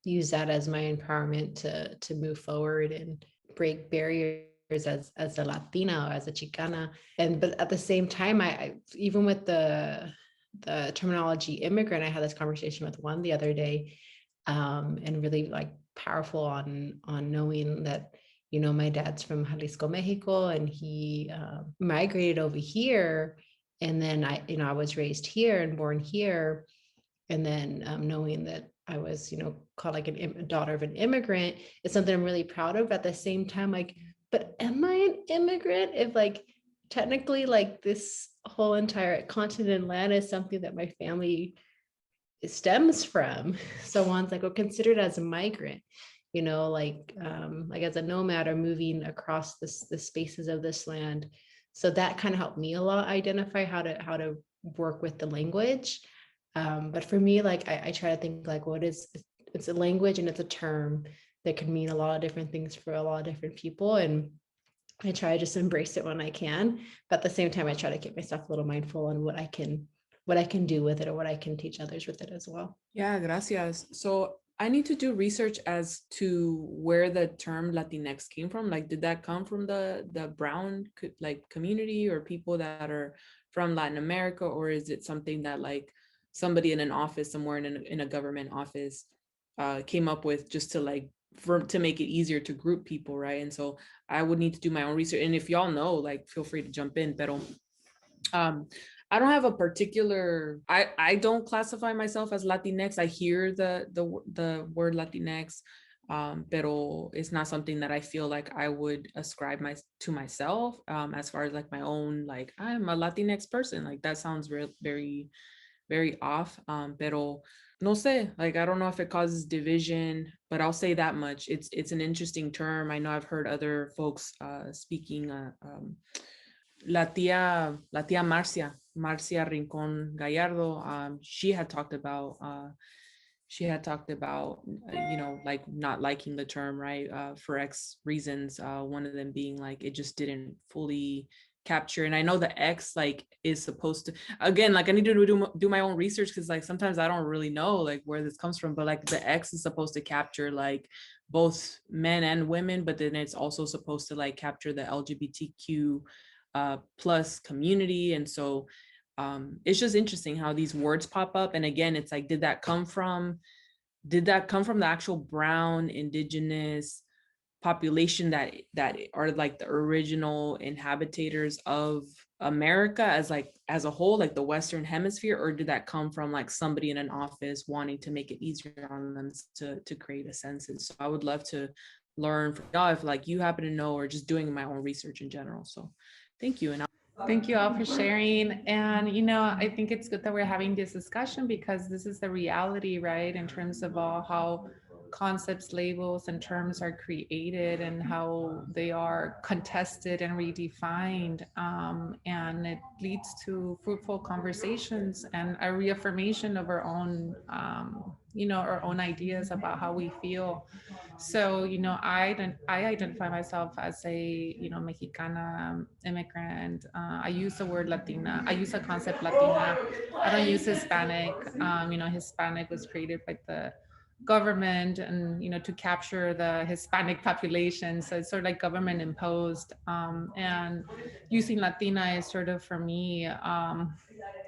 used that as my empowerment to move forward and break barriers as a Latina or as a Chicana. But at the same time, I even with the terminology immigrant, I had this conversation with one the other day, and really like powerful on knowing that, you know, my dad's from Jalisco, Mexico, and he migrated over here. And then I was raised here and born here. And then knowing that I was, you know, called like a daughter of an immigrant is something I'm really proud of. At the same time, like, but am I an immigrant if like technically like this whole entire continent and land is something that my family stems from? So one's like, well, considered as a migrant, you know, like as a nomad or moving across the spaces of this land. So that kind of helped me a lot identify how to work with the language. But for me, like I try to think like it's a language and it's a term that can mean a lot of different things for a lot of different people. And I try to just embrace it when I can. But at the same time, I try to keep myself a little mindful on what I can do with it or what I can teach others with it as well. Yeah, gracias. So I need to do research as to where the term Latinx came from. Like, did that come from the brown like community or people that are from Latin America, or is it something that like somebody in an office somewhere in a government office came up with just to like to make it easier to group people, right? And so I would need to do my own research. And if y'all know, like, feel free to jump in. Pero I don't have a particular, I don't classify myself as Latinx. I hear the word Latinx, pero it's not something that I feel like I would ascribe to myself, as far as like my own, like I'm a Latinx person. Like that sounds very, very off. Pero no sé, like I don't know if it causes division, but I'll say that much. It's an interesting term. I know I've heard other folks speaking. La tía Marcia Rincon Gallardo, she had talked about you know, like not liking the term, right, for X reasons, one of them being like it just didn't fully capture. And I know the X like is supposed to, again, like I need to do my own research because like sometimes I don't really know like where this comes from, but like the X is supposed to capture like both men and women, but then it's also supposed to like capture the LGBTQ plus community. And so it's just interesting how these words pop up. And again, it's like, did that come from the actual brown indigenous population that are like the original inhabitants of America as a whole, like the Western Hemisphere, or did that come from like somebody in an office wanting to make it easier on them to create a census? So I would love to learn from y'all if like you happen to know, or just doing my own research in general. So thank you. And thank you all for sharing. And, you know, I think it's good that we're having this discussion because this is the reality, right? In terms of how concepts, labels, and terms are created and how they are contested and redefined. And it leads to fruitful conversations and a reaffirmation of our own, you know, our own ideas about how we feel. So, you know, I identify myself as a, you know, Mexicana immigrant. I use the word Latina. I use the concept Latina. I don't use Hispanic. You know, Hispanic was created by the government and, you know, to capture the Hispanic population. So it's sort of like government imposed. And using Latina is sort of for me,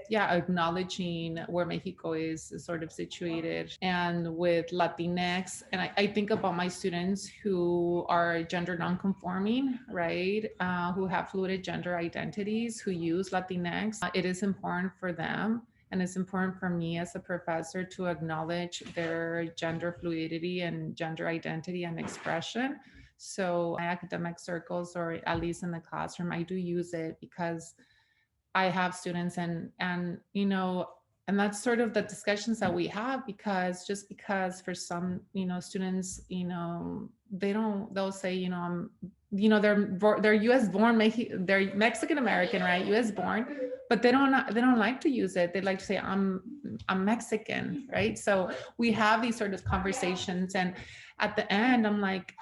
yeah, acknowledging where Mexico is sort of situated, and with Latinx. And I think about my students who are gender nonconforming, right? Who have fluid gender identities, who use Latinx. It is important for them. And it's important for me as a professor to acknowledge their gender fluidity and gender identity and expression. So my academic circles, or at least in the classroom, I do use it because I have students, and you know, and that's sort of the discussions that we have, because just because for some, you know, students, you know, they'll say, you know, you know, they're US born, they're Mexican American, right? US born, but they don't like to use it. They like to say I'm Mexican, right? So we have these sort of conversations, and at the end I'm like,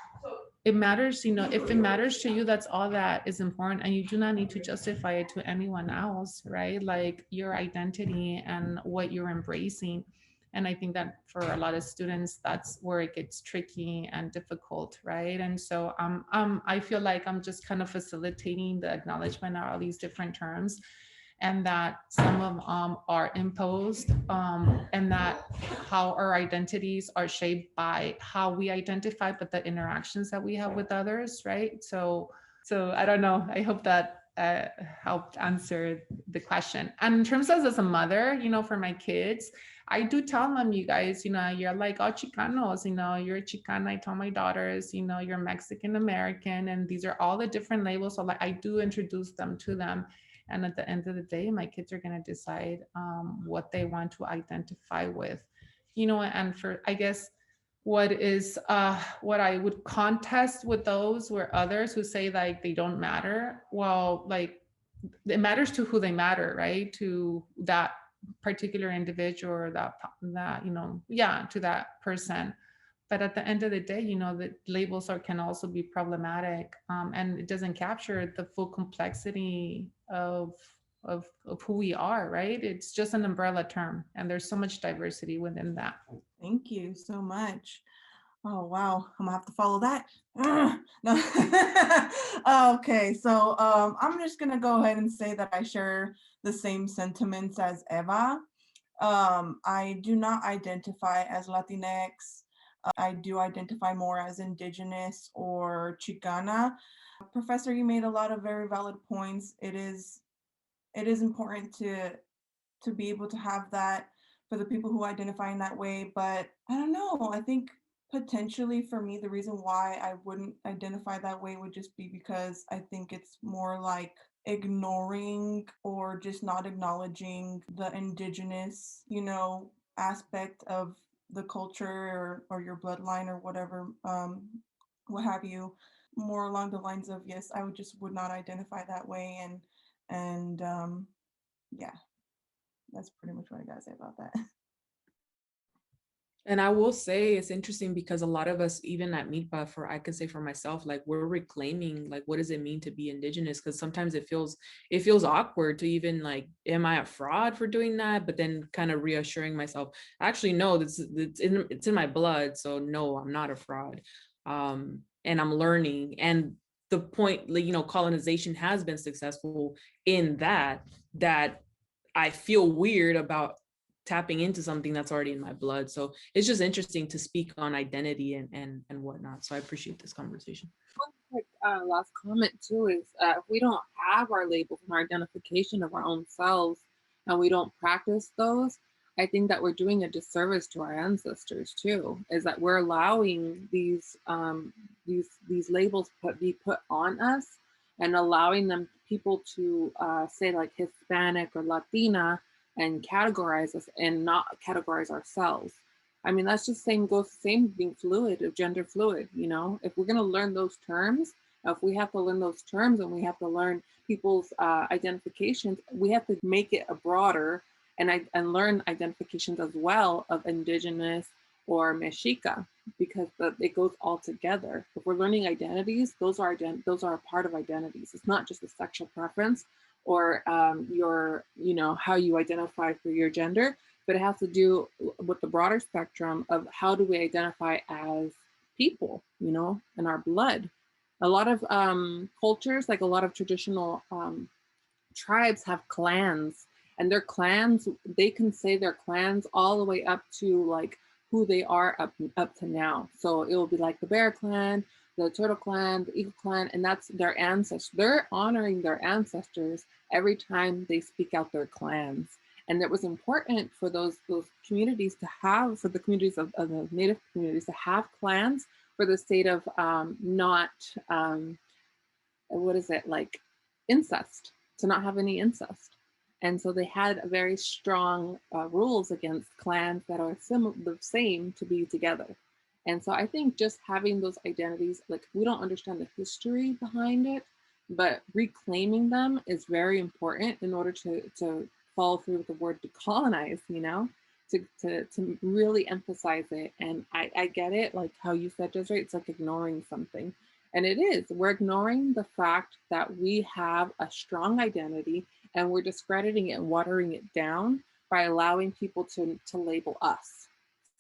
it matters, you know, if it matters to you, that's all that is important. And you do not need to justify it to anyone else, right? Like your identity and what you're embracing. And I think that for a lot of students, that's where it gets tricky and difficult, right? And so I feel like I'm just kind of facilitating the acknowledgement of all these different terms, and that some of them are imposed, and that how our identities are shaped by how we identify, but the interactions that we have with others, right? So I don't know. I hope that helped answer the question. And in terms of as a mother, you know, for my kids, I do tell them, you guys, you know, you're like, oh, Chicanos, you know, you're a Chicana. I tell my daughters, you know, you're Mexican American, and these are all the different labels. So like, I do introduce them to them. And at the end of the day, my kids are going to decide what they want to identify with, you know. And for, I guess, what I would contest with those were others who say like they don't matter. Well, like it matters to who they matter, right? To that particular individual, or that, you know, yeah, to that person. But at the end of the day, you know, the labels can also be problematic, and it doesn't capture the full complexity of who we are, right? It's just an umbrella term, and there's so much diversity within that. Thank you so much. Oh, wow. I'm gonna have to follow that. No. Okay, so I'm just gonna go ahead and say that I share the same sentiments as Eva. I do not identify as Latinx. I do identify more as Indigenous or Chicana. Professor, you made a lot of very valid points. It is important to be able to have that for the people who identify in that way. But I don't know. I think potentially for me, the reason why I wouldn't identify that way would just be because I think it's more like ignoring or just not acknowledging the Indigenous, you know, aspect of the culture, or your bloodline, or whatever, what have you. More along the lines of, yes, I would not identify that way, and yeah, that's pretty much what I gotta say about that. And I will say it's interesting because a lot of us, even at MILPA, I could say for myself, like we're reclaiming, like, what does it mean to be Indigenous? Because sometimes it feels awkward to even like, am I a fraud for doing that? But then kind of reassuring myself, actually, no, it's in my blood. So no, I'm not a fraud. And I'm learning. And the point, like, you know, colonization has been successful in that I feel weird about tapping into something that's already in my blood. So it's just interesting to speak on identity and whatnot. So I appreciate this conversation. One quick last comment too is if we don't have our labels and our identification of our own selves, and we don't practice those, I think that we're doing a disservice to our ancestors too. Is that we're allowing these labels be put on us, and allowing people to say like Hispanic or Latina, and categorize us and not categorize ourselves. I mean, that's just same being fluid, or gender fluid, you know? If we're gonna learn those terms, if we have to learn those terms, and we have to learn people's identifications, we have to make it a broader, and learn identifications as well of Indigenous or Mexica, because it goes all together. If we're learning identities, those are a part of identities. It's not just a sexual preference, or your, you know, how you identify for your gender, but it has to do with the broader spectrum of how do we identify as people, you know, in our blood. A lot of cultures, like a lot of traditional tribes, have clans, And their clans, they can say their clans all the way up to like who they are up to now. So it will be like the bear clan, the turtle clan, the eagle clan, and that's their ancestors. They're honoring their ancestors every time they speak out their clans. And it was important for those communities to have, for the communities of the Native communities to have clans for the sake of not, what is it, like incest, to not have any incest. And so they had very strong rules against clans that are the same to be together. And so I think just having those identities, like we don't understand the history behind it, but reclaiming them is very important in order to follow through with the word decolonize, you know, to really emphasize it. And I get it, like how you said, Desiree, it's like ignoring something. And it is, we're ignoring the fact that we have a strong identity and we're discrediting it and watering it down by allowing people to label us.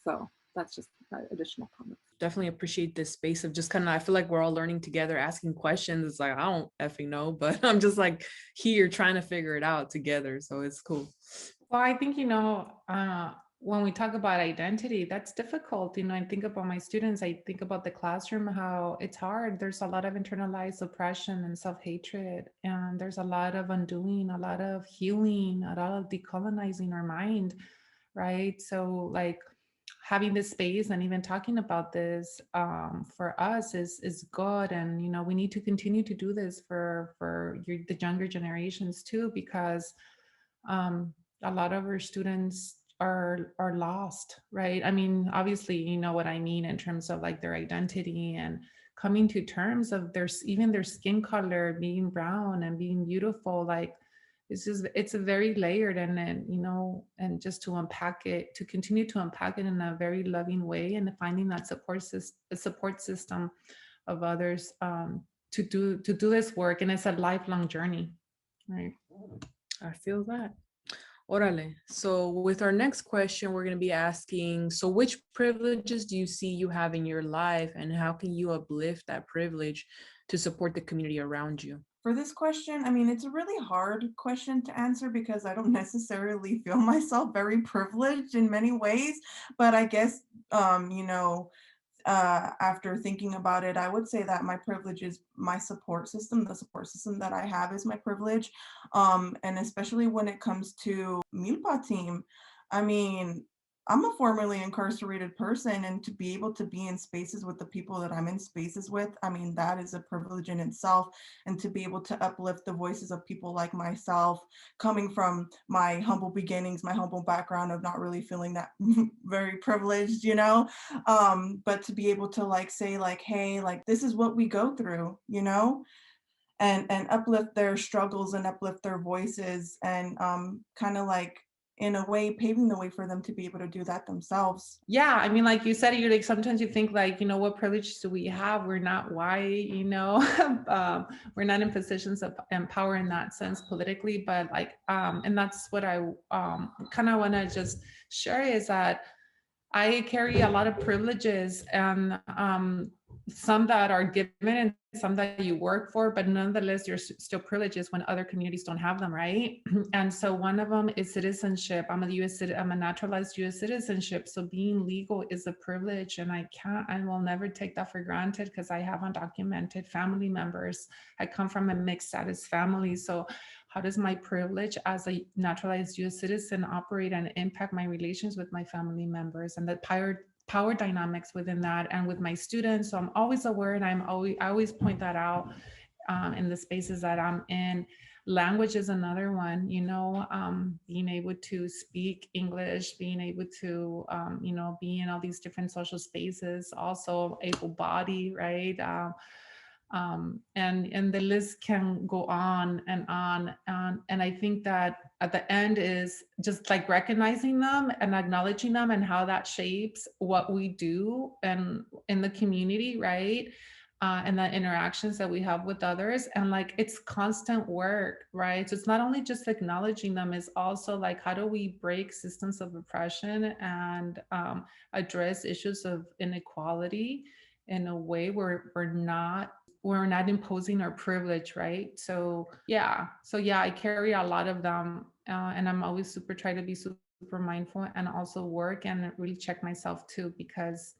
So that's just additional comments. Definitely appreciate this space of just kind of, I feel like we're all learning together, asking questions. It's like, I don't effing know, but I'm just like here trying to figure it out together. So it's cool. Well, I think, you know, when we talk about identity, that's difficult. You know, I think about my students, I think about the classroom, how it's hard. There's a lot of internalized oppression and self-hatred, and there's a lot of undoing, a lot of healing, a lot of decolonizing our mind, right? So like having this space and even talking about this for us is good. And, you know, we need to continue to do this for the younger generations too, because a lot of our students are lost, right? I mean, obviously, you know what I mean in terms of like their identity and coming to terms of even their skin color being brown and being beautiful. Like it's a very layered, and then, you know, and just to unpack it, to continue to unpack it in a very loving way, and finding that support system of others to do this work. And it's a lifelong journey, right? I feel that. Orale. So with our next question, we're going to be asking, so which privileges do you see you have in your life, and how can you uplift that privilege to support the community around you? For this question, I mean, it's a really hard question to answer because I don't necessarily feel myself very privileged in many ways, but I guess, you know, after thinking about it, I would say that my privilege is my support system. The support system that I have is my privilege. And especially when it comes to MILPA team, I mean, I'm a formerly incarcerated person, and to be able to be in spaces with the people that I'm in spaces with, I mean, that is a privilege in itself. And to be able to uplift the voices of people like myself, coming from my humble beginnings, my humble background of not really feeling that very privileged, you know, but to be able to like say like, hey, like this is what we go through, you know, and uplift their struggles and uplift their voices, and kind of like in a way paving the way for them to be able to do that themselves. Yeah, I mean, like you said, you're like, sometimes you think like, you know, what privilege do we have? We're not white, you know, we're not in positions of power in that sense politically, but like, and that's what I kind of want to just share, is that I carry a lot of privileges, and some that are given and some that you work for, but nonetheless, you're still privileges when other communities don't have them, right? And so one of them is citizenship. I'm a naturalized US citizenship. So being legal is a privilege, and I will never take that for granted, because I have undocumented family members. I come from a mixed status family. So how does my privilege as a naturalized US citizen operate and impact my relations with my family members, and the power dynamics within that, and with my students? So I'm always aware, and I always point that out in the spaces that I'm in. Language is another one, you know, being able to speak English, being able to, you know, be in all these different social spaces, also able-bodied, right? And the list can go on and on. And I think that at the end is just like recognizing them and acknowledging them, and how that shapes what we do and in the community, right? And the interactions that we have with others. And like, it's constant work, right? So it's not only just acknowledging them, it's also like, how do we break systems of oppression and address issues of inequality in a way where we're not we're not imposing our privilege, right? So yeah, I carry a lot of them, and I'm always try to be super mindful, and also work and really check myself too, because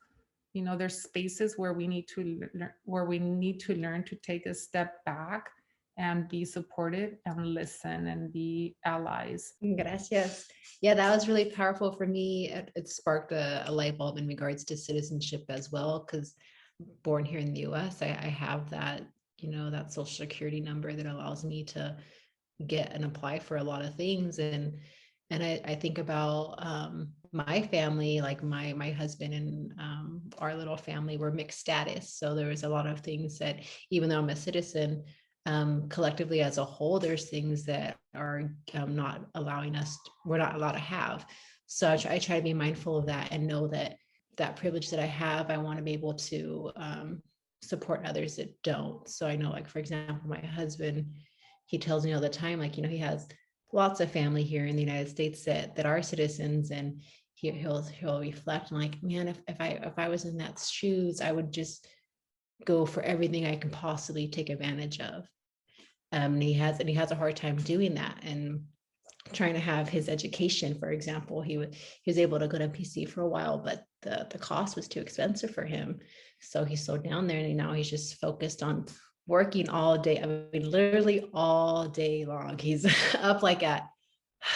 there's spaces where we need to learn to take a step back and be supportive and listen and be allies. Gracias. Yeah, that was really powerful for me. It sparked a light bulb in regards to citizenship as well, because born here in the US, I have that, that social security number that allows me to get and apply for a lot of things. And I think about my family, like my husband and our little family were mixed status. So there was a lot of things that, even though I'm a citizen, collectively as a whole, there's things that are not allowing us, we're not allowed to have. So I try to be mindful of that and know that privilege that I have, I want to be able to support others that don't. So I know, like, for example, my husband, he tells me all the time, like, he has lots of family here in the United States that are citizens, and he'll reflect and like, man, if I was in that shoes, I would just go for everything I can possibly take advantage of. And he has a hard time doing that, and trying to have his education. For example, he was able to go to PC for a while, but the cost was too expensive for him. So he slowed down there, and now he's just focused on working all day. I mean, literally all day long. He's up at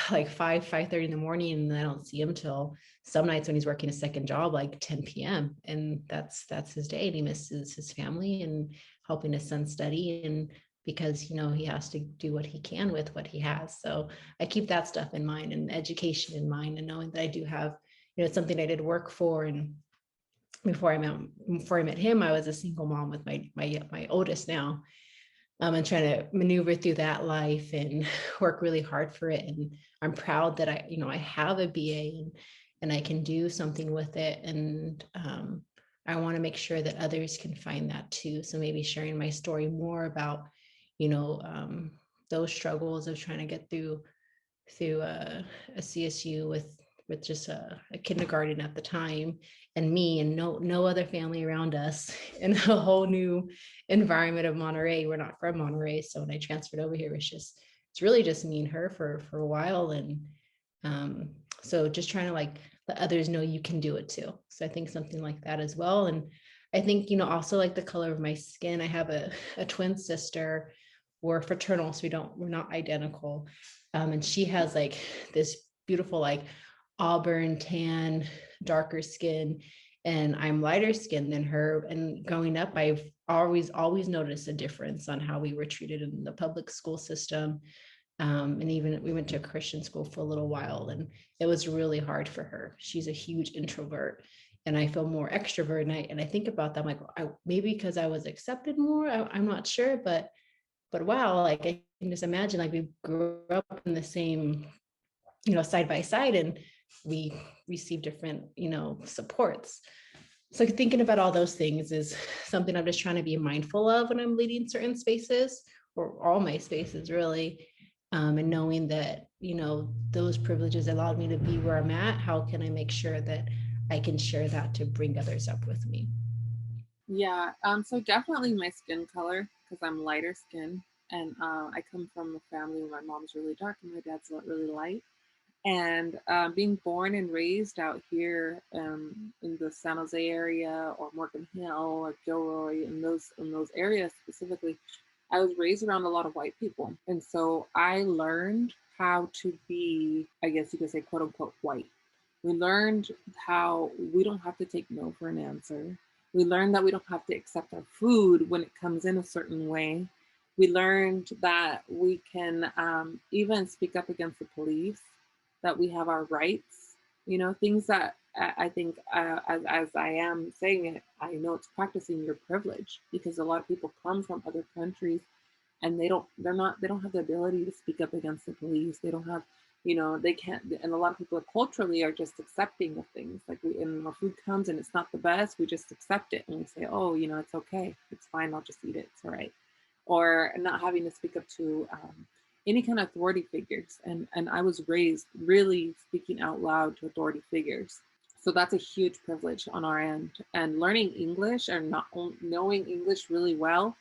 5:30 in the morning, and I don't see him till some nights when he's working a second job, like 10 p.m. And that's his day. And he misses his family and helping his son study, and because he has to do what he can with what he has. So I keep that stuff in mind, and education in mind, and knowing that I do have, it's something I did work for. And before I met him, I was a single mom with my oldest now, and trying to maneuver through that life and work really hard for it. And I'm proud that I have a BA and I can do something with it. And I want to make sure that others can find that too. So maybe sharing my story more about, those struggles of trying to get through a CSU with just a kindergarten at the time, and me and no other family around us, in a whole new environment of Monterey. We're not from Monterey, so when I transferred over here, it's really just me and her for a while. And so just trying to let others know you can do it too. So I think something like that as well. And I think, also like the color of my skin, I have a twin sister. We're fraternal, so we're not identical. And she has this beautiful auburn tan, darker skin, and I'm lighter skinned than her. And growing up, I've always noticed a difference on how we were treated in the public school system. And even we went to a Christian school for a little while, and it was really hard for her. She's a huge introvert, and I feel more extrovert. And I think about that, I'm like, maybe because I was accepted more, I'm not sure, but wow, I can just imagine we grew up in the same, side by side, and we receive different, supports. So thinking about all those things is something I'm just trying to be mindful of when I'm leading certain spaces, or all my spaces really. And knowing that, those privileges allowed me to be where I'm at. How can I make sure that I can share that to bring others up with me? Yeah, so definitely my skin color, because I'm lighter skin, and I come from a family where my mom's really dark and my dad's really light. And being born and raised out here in the San Jose area, or Morgan Hill, or Gilroy, in those areas specifically, I was raised around a lot of white people, and so I learned how to be, I guess you could say, quote unquote, white. We learned how we don't have to take no for an answer. We learned that we don't have to accept our food when it comes in a certain way. We learned that we can even speak up against the police, that we have our rights, things that I think as I am saying it, I know it's practicing your privilege, because a lot of people come from other countries and they don't have the ability to speak up against the police. They don't have, they can't, and a lot of people culturally are just accepting of things. And our food comes and it's not the best, we just accept it and we say, oh, it's okay, it's fine, I'll just eat it, it's all right. Or not having to speak up to any kind of authority figures. And I was raised really speaking out loud to authority figures. So that's a huge privilege on our end. And learning English, or not knowing English really well,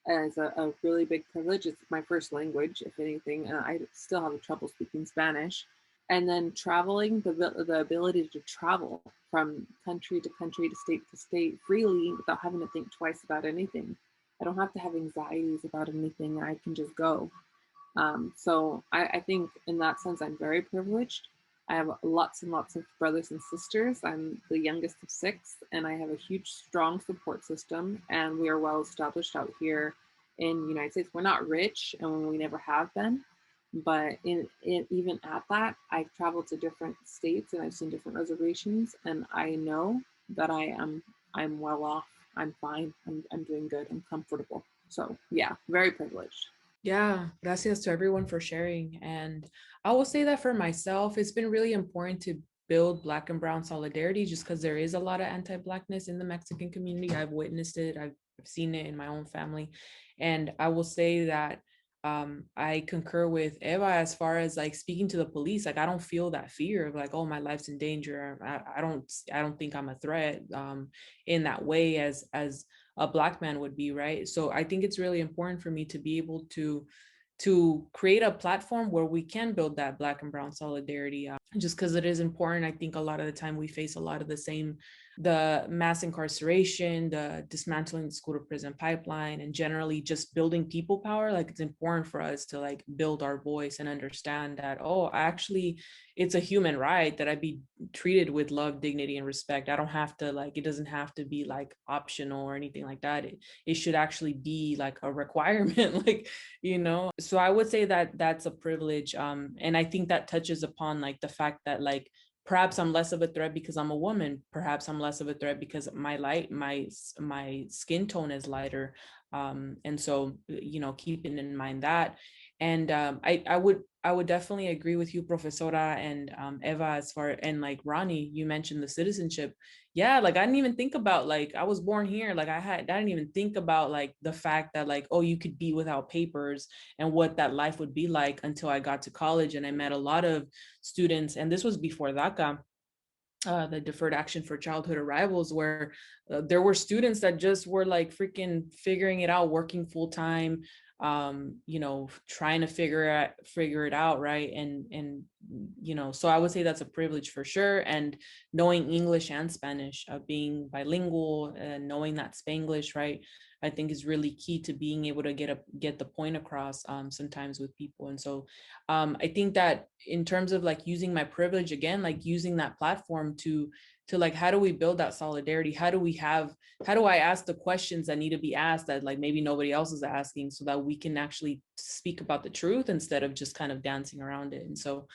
as a really big privilege. It's my first language, if anything, and I still have trouble speaking Spanish. And then traveling, the ability to travel from country to state freely without having to think twice about anything. I don't have to have anxieties about anything. I can just go. So I think in that sense, I'm very privileged. I have lots and lots of brothers and sisters. I'm the youngest of 6, and I have a huge, strong support system. And we are well established out here in the United States. We're not rich, and we never have been. But even at that, I've traveled to different states and I've seen different reservations, and I know that I'm well off. I'm fine. I'm doing good. I'm comfortable. So yeah, very privileged. Yeah, gracias to everyone for sharing. And I will say that for myself, it's been really important to build Black and Brown solidarity just because there is a lot of anti-Blackness in the Mexican community. I've witnessed it, I've seen it in my own family. And I will say that I concur with Eva as far as like speaking to the police. Like I don't feel that fear of like, oh, my life's in danger. I don't think I'm a threat in that way as a Black man would be, right? So I think it's really important for me to be able to create a platform where we can build that Black and Brown solidarity, just because it is important. I think a lot of the time we face a lot of the mass incarceration, the dismantling the school to prison pipeline, and generally just building people power. Like it's important for us to like build our voice and understand that, oh, actually it's a human right that I be treated with love, dignity, and respect. I don't have to like, it doesn't have to be like optional or anything like that. It should actually be like a requirement, like, so I would say that that's a privilege. And I think that touches upon like the fact that like, perhaps I'm less of a threat because I'm a woman. Perhaps I'm less of a threat because my skin tone is lighter. And so, keeping in mind that. And I would definitely agree with you, Profesora, and Eva, as far, and like Ronnie, you mentioned the citizenship. Yeah, like I didn't even think about like I was born here. Like I didn't even think about like the fact that like, oh, you could be without papers and what that life would be like until I got to college and I met a lot of students. And this was before DACA, the Deferred Action for Childhood Arrivals, where there were students that just were like freaking figuring it out, working full time, trying to figure it out, right? And so I would say that's a privilege for sure. And knowing English and Spanish, being bilingual, and knowing that Spanglish, right, I think is really key to being able to get the point across sometimes with people. And so I think that in terms of like using my privilege, again, like using that platform to like, how do we build that solidarity? How do I ask the questions that need to be asked that like maybe nobody else is asking, so that we can actually speak about the truth instead of just kind of dancing around it. And so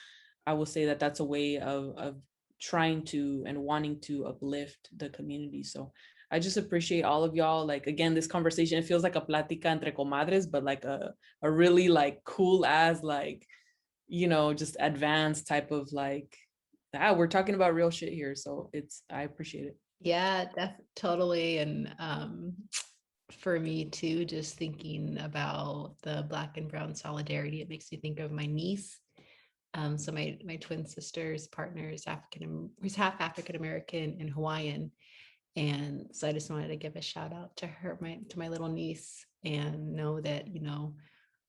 I will say that that's a way of trying to and wanting to uplift the community. So I just appreciate all of y'all. Like, again, this conversation, it feels like a plática entre comadres, but like a really like cool as like, just advanced type of like, we're talking about real shit here. So I appreciate it. Yeah, totally. And for me too, just thinking about the Black and Brown solidarity, it makes me think of my niece. So my twin sister's partner is he's half African American and Hawaiian. And so I just wanted to give a shout out to her, to my little niece, and know that,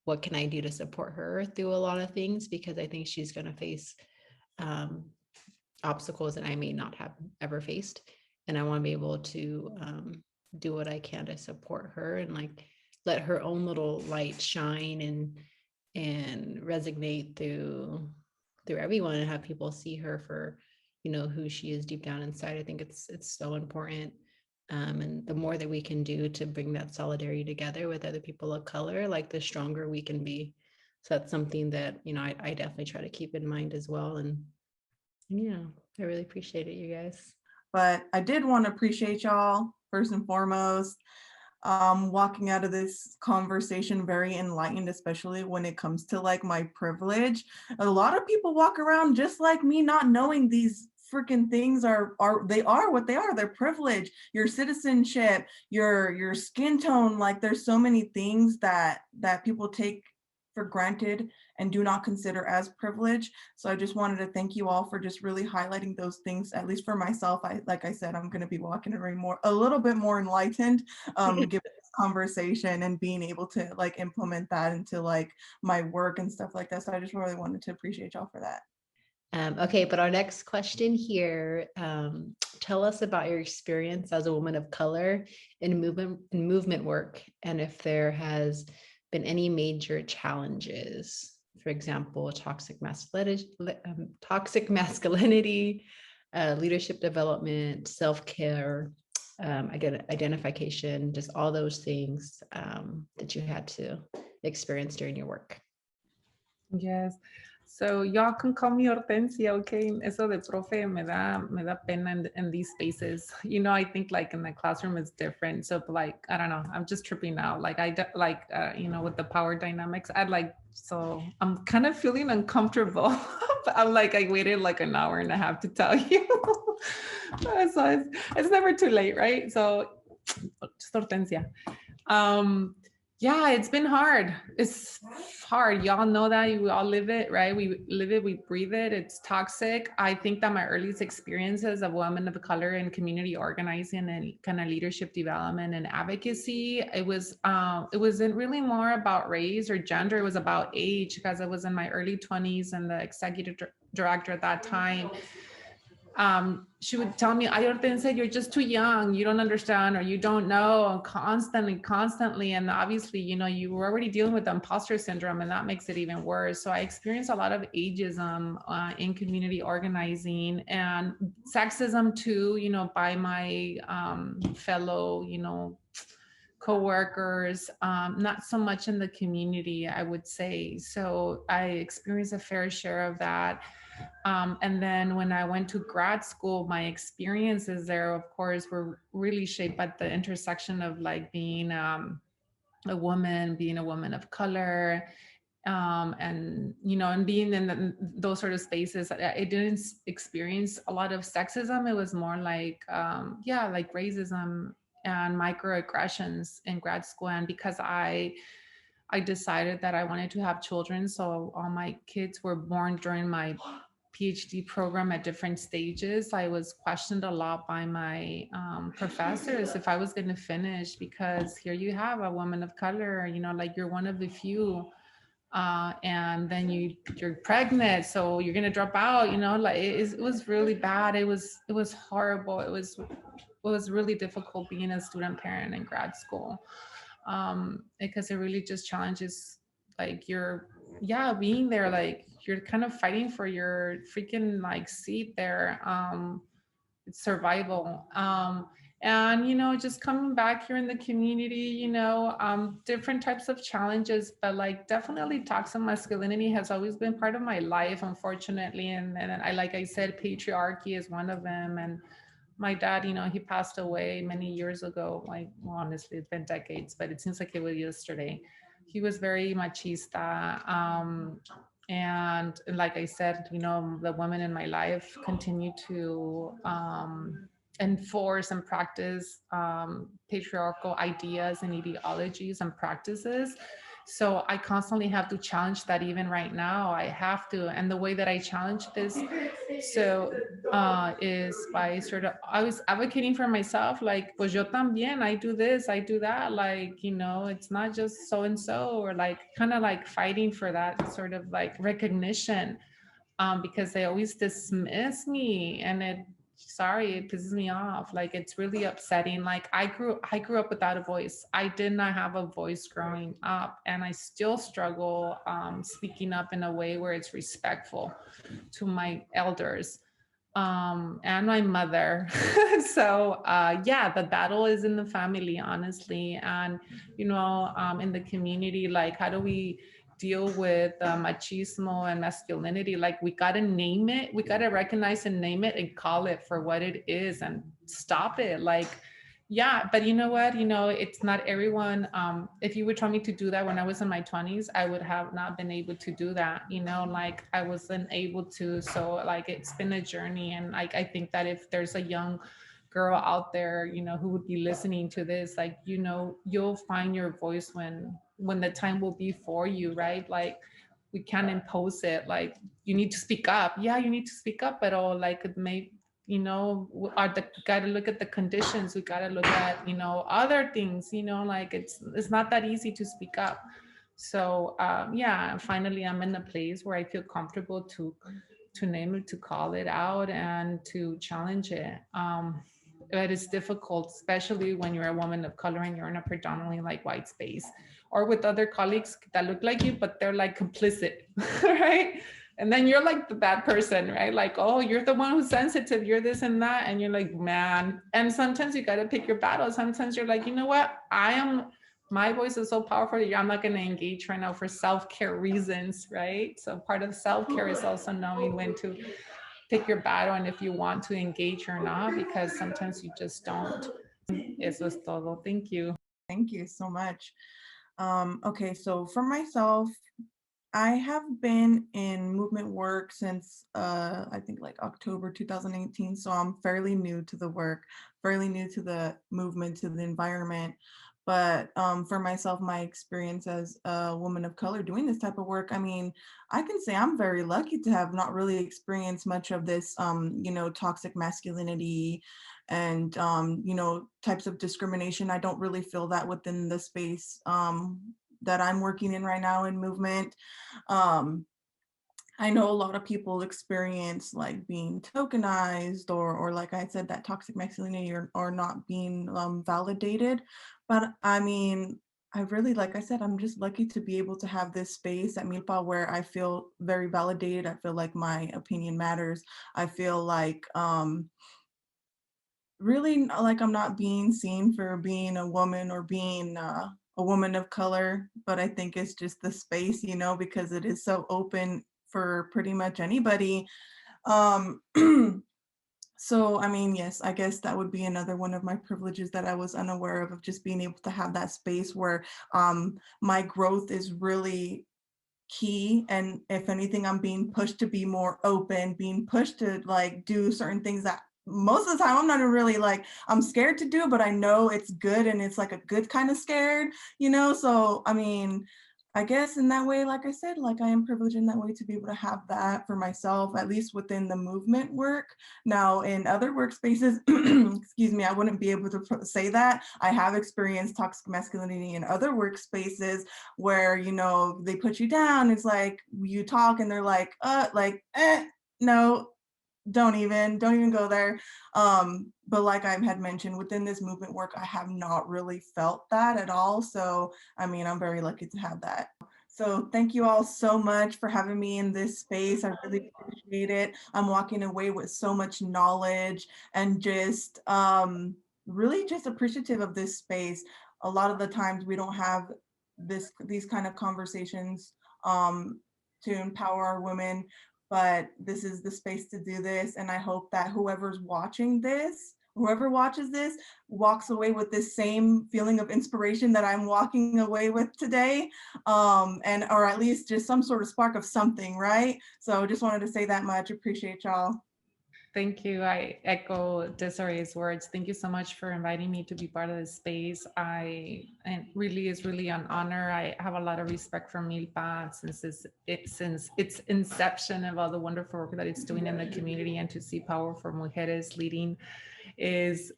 what can I do to support her through a lot of things, because I think she's going to face obstacles that I may not have ever faced. And I want to be able to do what I can to support her and like let her own little light shine and resonate through everyone, and have people see her for, who she is deep down inside. I think it's so important. And the more that we can do to bring that solidarity together with other people of color, like the stronger we can be. So that's something that, I definitely try to keep in mind as well. And yeah, I really appreciate it, you guys. But I did want to appreciate y'all first and foremost. Walking out of this conversation very enlightened, especially when it comes to like my privilege. A lot of people walk around just like me, not knowing these freaking things are what they are. They're privilege, your citizenship, your skin tone. Like there's so many things that people take for granted and do not consider as privilege. So I just wanted to thank you all for just really highlighting those things. At least for myself, like I said, I'm going to be walking a little bit more enlightened, given this conversation and being able to like implement that into like my work and stuff like that. So I just really wanted to appreciate y'all for that. Okay, but our next question here, tell us about your experience as a woman of color in movement work, and if there has been any major challenges, for example, toxic masculinity, leadership development, self-care, identification, just all those things that you had to experience during your work. Yes. So y'all can call me Hortencia, okay? Eso de profe me da pena in these spaces. You know, I think like in the classroom it's different. So like, I don't know, I'm just tripping out. Like you know, with the power dynamics, so I'm kind of feeling uncomfortable. But I'm like, I waited like an hour and a half to tell you. So it's never too late, right? So just Hortencia. Yeah, it's been hard. It's hard. Y'all know that. We all live it, right? We live it, we breathe it. It's toxic. I think that my earliest experiences of women of color in community organizing and kind of leadership development and advocacy, it wasn't really more about race or gender. It was about age, because I was in my early 20s and the executive director at that time, she would tell me, Hortencia, you're just too young, you don't understand, or you don't know, constantly. And obviously, you know, you were already dealing with the imposter syndrome, and that makes it even worse. So I experienced a lot of ageism in community organizing, and sexism too, you know, by my fellow, you know, co-workers, not so much in the community, I would say. So I experienced a fair share of that. And then when I went to grad school, my experiences there, of course, were really shaped by the intersection of like being a woman, being a woman of color, and, you know, and being in those sort of spaces. I didn't experience a lot of sexism. It was more like, yeah, like racism and microaggressions in grad school. And because I decided that I wanted to have children, so all my kids were born during my PhD program at different stages, I was questioned a lot by my professors if I was going to finish, because here you have a woman of color, you know, like you're one of the few, and then you're pregnant, so you're going to drop out, you know, like it was really bad. It was horrible. It was really difficult being a student parent in grad school, because it really just challenges like being there, like you're kind of fighting for your freaking like seat there. It's survival. And, you know, just coming back here in the community, you know, different types of challenges, but like definitely toxic masculinity has always been part of my life, unfortunately. And like I said, patriarchy is one of them. And my dad, you know, he passed away many years ago. Like, well, honestly, it's been decades, but it seems like it was yesterday. He was very machista. And like I said, you know, the women in my life continue to enforce and practice patriarchal ideas and ideologies and practices. So I constantly have to challenge that. Even right now, I have to. And the way that I challenge this, is by I was advocating for myself, like, pues yo también, I do this, I do that. Like, you know, it's not just so-and-so, or like kind of like fighting for that sort of like recognition, because they always dismiss me, and it pisses me off. Like, it's really upsetting. Like, I grew up without a voice. I did not have a voice growing up, and I still struggle speaking up in a way where it's respectful to my elders, and my mother. So yeah, the battle is in the family, honestly. And, you know, in the community, like, how do we deal with machismo and masculinity? Like, we got to name it, we got to recognize and name it and call it for what it is and stop it. Like, yeah, but you know what, you know, it's not everyone. If you would try me to do that when I was in my 20s, I would have not been able to do that, you know, like I wasn't able to. So like, it's been a journey. And like, I think that if there's a young girl out there, you know, who would be listening to this, like, you know, you'll find your voice when the time will be for you, right? Like, we can't impose it. Like, you need to speak up. Yeah, you need to speak up, but like, it may, you know, got to look at the conditions. We got to look at, you know, other things, you know, like it's not that easy to speak up. So yeah, finally I'm in a place where I feel comfortable to name it, to call it out, and to challenge it. But it's difficult, especially when you're a woman of color and you're in a predominantly like white space, or with other colleagues that look like you, but they're like complicit, right? And then you're like the bad person, right? Like, oh, you're the one who's sensitive, you're this and that. And you're like, man. And sometimes you got to pick your battles. Sometimes you're like, you know what? My voice is so powerful that I'm not going to engage right now for self-care reasons, right? So part of self-care is also knowing when to pick your battle and if you want to engage or not, because sometimes you just don't. Eso es todo. Thank you. Thank you so much. Okay, so for myself, I have been in movement work since I think like October 2018. So I'm fairly new to the work, fairly new to the movement, to the environment. But for myself, my experience as a woman of color doing this type of work, I mean, I can say I'm very lucky to have not really experienced much of this, you know, toxic masculinity and, you know, types of discrimination. I don't really feel that within the space that I'm working in right now in movement. I know a lot of people experience like being tokenized or like I said, that toxic masculinity or not being validated. But I mean, I really, like I said, I'm just lucky to be able to have this space at MILPA where I feel very validated. I feel like my opinion matters. I feel like really like I'm not being seen for being a woman or being a woman of color, but I think it's just the space, you know, because it is so open for pretty much anybody. Um, so, I mean, yes, I guess that would be another one of my privileges that I was unaware of just being able to have that space where my growth is really key. And if anything, I'm being pushed to be more open, being pushed to like do certain things that most of the time I'm not really like, I'm scared to do, but I know it's good and it's like a good kind of scared, you know? So, I mean, I guess in that way, like I said, like I am privileged in that way to be able to have that for myself, at least within the movement work. Now, in other workspaces, excuse me, I wouldn't be able to say that. I have experienced toxic masculinity in other workspaces where, you know, they put you down. It's like you talk and they're like, no, don't even go there. But like I had mentioned, within this movement work, I have not really felt that at all. So, I mean, I'm very lucky to have that. So thank you all so much for having me in this space. I really appreciate it. I'm walking away with so much knowledge and just really just appreciative of this space. A lot of the times we don't have these kind of conversations to empower our women, but this is the space to do this. And I hope that whoever watches this walks away with this same feeling of inspiration that I'm walking away with today, and or at least just some sort of spark of something, right? So just wanted to say that much. Appreciate y'all. Thank you. I echo Desiree's words. Thank you so much for inviting me to be part of this space. And really is really an honor. I have a lot of respect for MILPA since its inception of all the wonderful work that it's doing in the community, and to see Powerful Mujeres leading is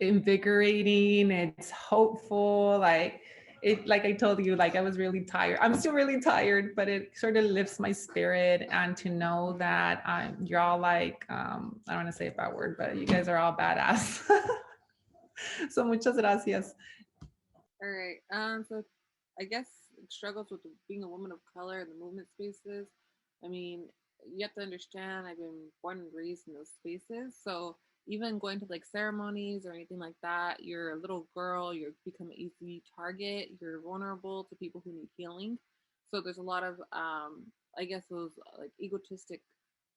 invigorating. It's hopeful. Like I told you, like I was really tired. I'm still really tired, but it sort of lifts my spirit. And to know that you're all like, I don't want to say a bad word, but you guys are all badass. So muchas gracias. All right. So I guess struggles with being a woman of color in the movement spaces. I mean, you have to understand I've been born and raised in those spaces. So even going to like ceremonies or anything like that, you're a little girl, you become an easy target, you're vulnerable to people who need healing. So there's a lot of I guess those like egotistic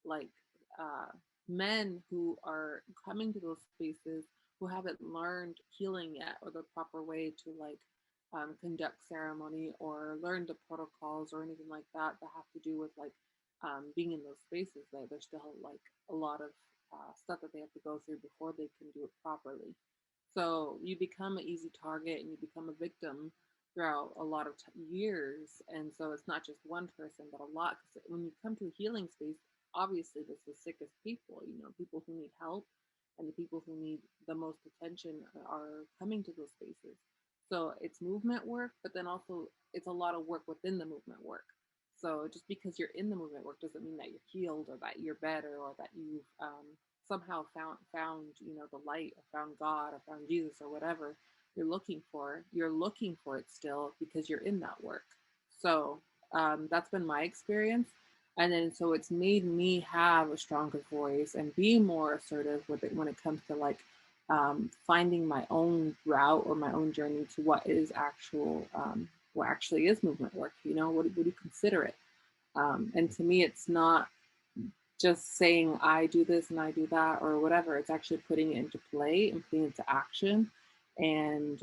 like men who are coming to those spaces who haven't learned healing yet, or the proper way to like conduct ceremony, or learn the protocols or anything like that that have to do with like being in those spaces. That there's still like a lot of stuff that they have to go through before they can do it properly. So you become an easy target and you become a victim throughout a lot of years. And so it's not just one person, but a lot. Because when you come to a healing space, obviously that's the sickest people, you know, people who need help and the people who need the most attention are coming to those spaces. So it's movement work, but then also it's a lot of work within the movement work. So just because you're in the movement work doesn't mean that you're healed or that you're better or that you've somehow found you know the light or found God or found Jesus or whatever you're looking for. You're looking for it still because you're in that work. So that's been my experience. And then so it's made me have a stronger voice and be more assertive with it when it comes to like finding my own route or my own journey to what actually is movement work. You know, what do you consider it? And to me, it's not just saying I do this and I do that or whatever. It's actually putting it into play and putting it into action and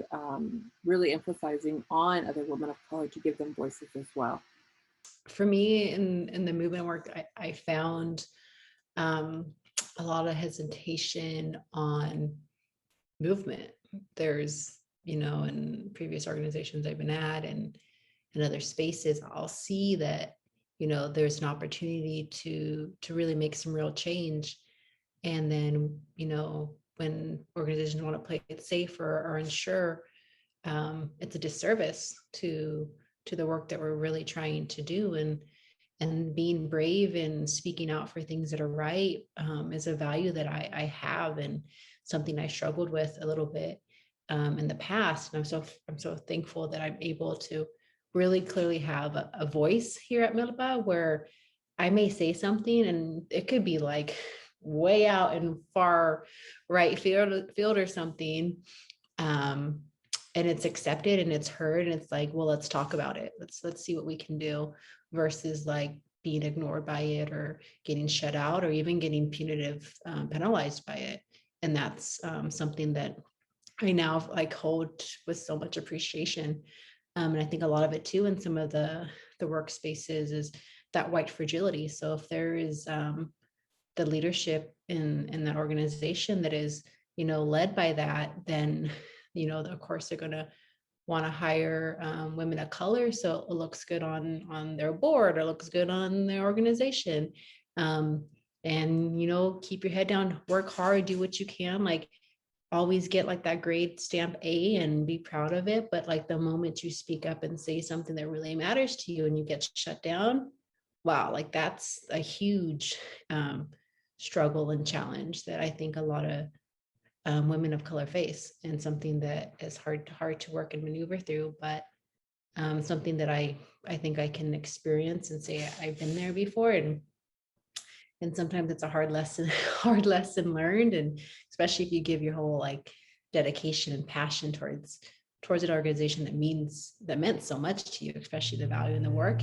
really emphasizing on other women of color to give them voices as well. For me, in the movement work, I found a lot of hesitation on movement. There's, you know, in previous organizations I've been at and in other spaces, I'll see that, you know, there's an opportunity to really make some real change. And then, you know, when organizations want to play it safe or unsure, it's a disservice to the work that we're really trying to do. And being brave and speaking out for things that are right is a value that I have and something I struggled with a little bit in the past. And I'm so thankful that I'm able to really clearly have a voice here at MILPA where I may say something and it could be like way out in far right field or something. And it's accepted and it's heard and it's like, well, let's talk about it. Let's see what we can do versus like being ignored by it or getting shut out or even getting punitive, penalized by it. And that's something that I now like hold with so much appreciation. And I think a lot of it too in some of the workspaces is that white fragility. So if there is the leadership in that organization that is, you know, led by that, then, you know, of course they're going to want to hire women of color. So it looks good on their board or looks good on their organization. And, you know, keep your head down, work hard, do what you can, like always get like that grade stamp A and be proud of it. But like the moment you speak up and say something that really matters to you and you get shut down, wow, like that's a huge struggle and challenge that I think a lot of women of color face, and something that is hard to work and maneuver through, but something that I think I can experience and say I've been there before, and sometimes it's a hard lesson learned, and especially if you give your whole like dedication and passion towards an organization that meant so much to you, especially the value in the work.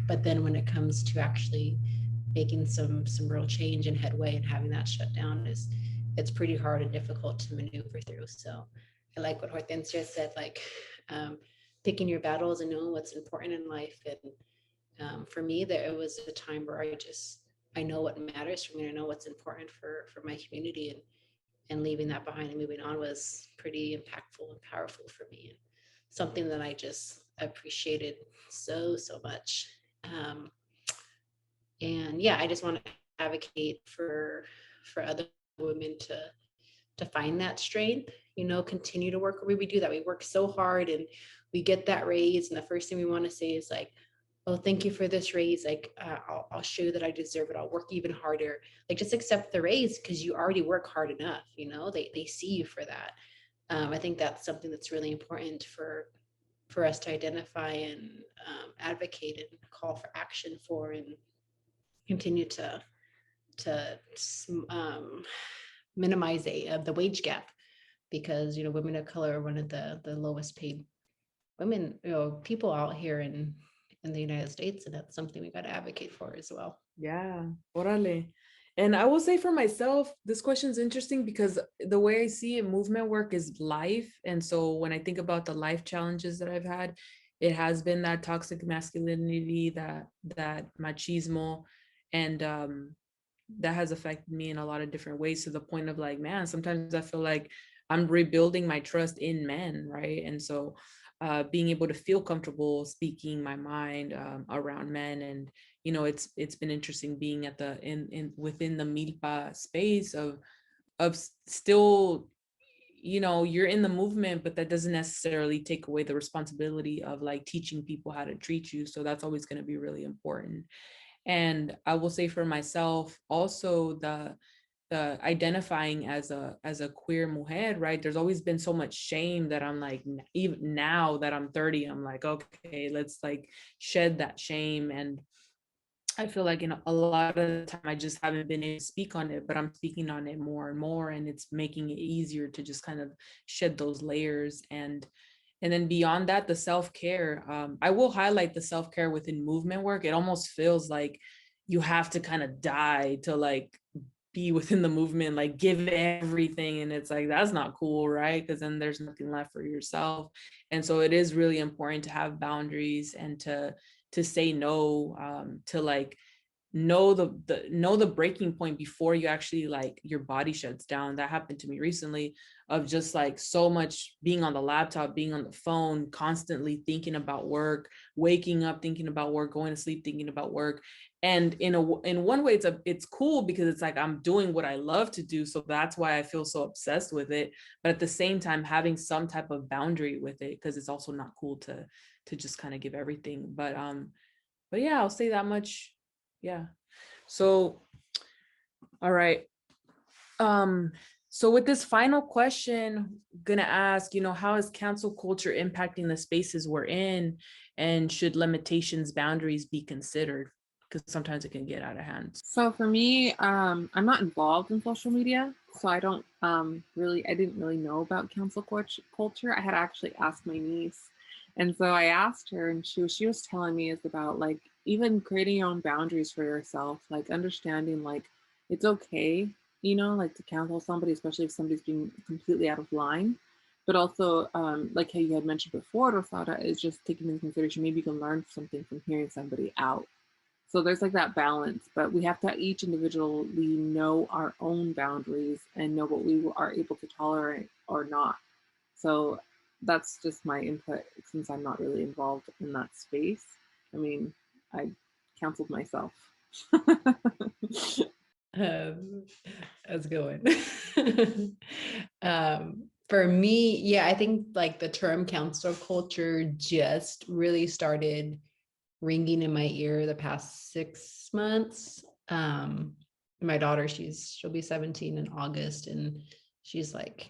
But then when it comes to actually making some real change and headway and having that shut down, it's pretty hard and difficult to maneuver through. So I like what Hortencia said, like picking your battles and knowing what's important in life. And for me, there it was a time where I know what matters for me. I know what's important for my community, and leaving that behind and moving on was pretty impactful and powerful for me, and something that I just appreciated so much. And yeah, I just want to advocate for other women to find that strength, you know, continue to work where we do that. We work so hard and we get that raise, and the first thing we want to say is like, oh, thank you for this raise. Like, I'll show you that I deserve it. I'll work even harder. Like, just accept the raise because you already work hard enough. You know, they see you for that. I think that's something that's really important for us to identify and advocate and call for action for, and continue to minimize the wage gap, because, you know, women of color are one of the lowest paid women, you know, people out here in the United States, and that's something we got to advocate for as well. Yeah, orale. And I will say for myself, this question is interesting because the way I see it, movement work is life. And so when I think about the life challenges that I've had, it has been that toxic masculinity, that machismo, and that has affected me in a lot of different ways, to the point of like, man, sometimes I feel like I'm rebuilding my trust in men, right? And so being able to feel comfortable speaking my mind around men, and you know, it's been interesting being at the in within the MILPA space of still, you know, you're in the movement, but that doesn't necessarily take away the responsibility of like teaching people how to treat you. So that's always going to be really important. And I will say for myself also, the identifying as a queer mujer, right? There's always been so much shame that I'm like, even now that I'm 30, I'm like, okay, let's like shed that shame. And I feel like in a lot of the time I just haven't been able to speak on it, but I'm speaking on it more and more, and it's making it easier to just kind of shed those layers. And then beyond that, the self-care. I will highlight the self-care within movement work. It almost feels like you have to kind of die to like be within the movement, like give everything. And it's like, that's not cool, right? Because then there's nothing left for yourself. And so it is really important to have boundaries and to say no, to like know the breaking point before you actually like your body shuts down. That happened to me recently, of just like so much being on the laptop, being on the phone, constantly thinking about work, waking up thinking about work, going to sleep thinking about work. And in one way it's cool because it's like I'm doing what I love to do, so that's why I feel so obsessed with it. But at the same time having some type of boundary with it, because it's also not cool to just kind of give everything. But yeah, I'll say that much. Yeah. So, all right. So with this final question, gonna ask, you know, how is cancel culture impacting the spaces we're in, and should limitations, boundaries be considered? Because sometimes it can get out of hand. So for me, I'm not involved in social media, so I don't I didn't really know about cancel culture. I had actually asked my niece, and so I asked her, and she was telling me it's about like even creating your own boundaries for yourself, like understanding like it's okay, you know, like to cancel somebody, especially if somebody's being completely out of line. But also, like how you had mentioned before, Rosaura, is just taking into consideration maybe you can learn something from hearing somebody out. So there's like that balance, but we have to each individually know our own boundaries and know what we are able to tolerate or not. So that's just my input since I'm not really involved in that space. I mean, I counseled myself. That's a good one. For me, yeah, I think like the term cancel culture just really started ringing in my ear the past 6 months. My daughter, she'll be 17 in August, and she's like,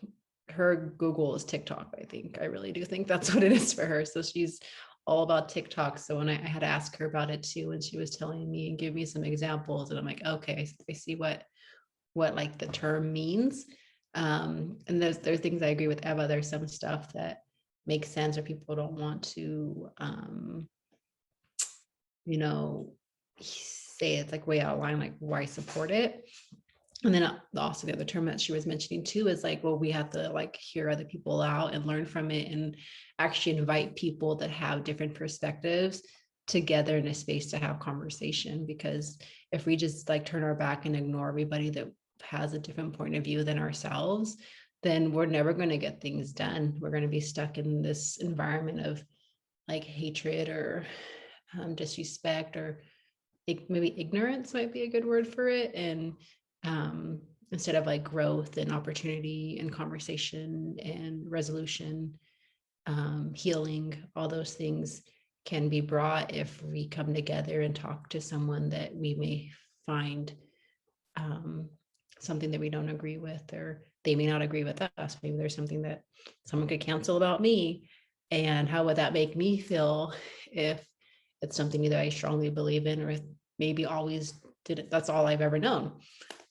her Google is TikTok. I think I really do think that's what it is for her. So she's all about TikTok. So when I had to ask her about it too, and she was telling me and give me some examples, and I'm like, okay, I see what like the term means. And there's things I agree with Eva. There's some stuff that makes sense, or people don't want to you know, say it's like way out of line, like why support it. And then also the other term that she was mentioning too is like, well, we have to like hear other people out and learn from it, and actually invite people that have different perspectives together in a space to have conversation. Because if we just like turn our back and ignore everybody that has a different point of view than ourselves, then we're never going to get things done. We're going to be stuck in this environment of like hatred or disrespect, or maybe ignorance might be a good word for it. And instead of like growth and opportunity and conversation and resolution, healing, all those things can be brought if we come together and talk to someone that we may find something that we don't agree with, or they may not agree with us. Maybe there's something that someone could cancel about me, and how would that make me feel if it's something either I strongly believe in, or maybe always did it. That's all I've ever known.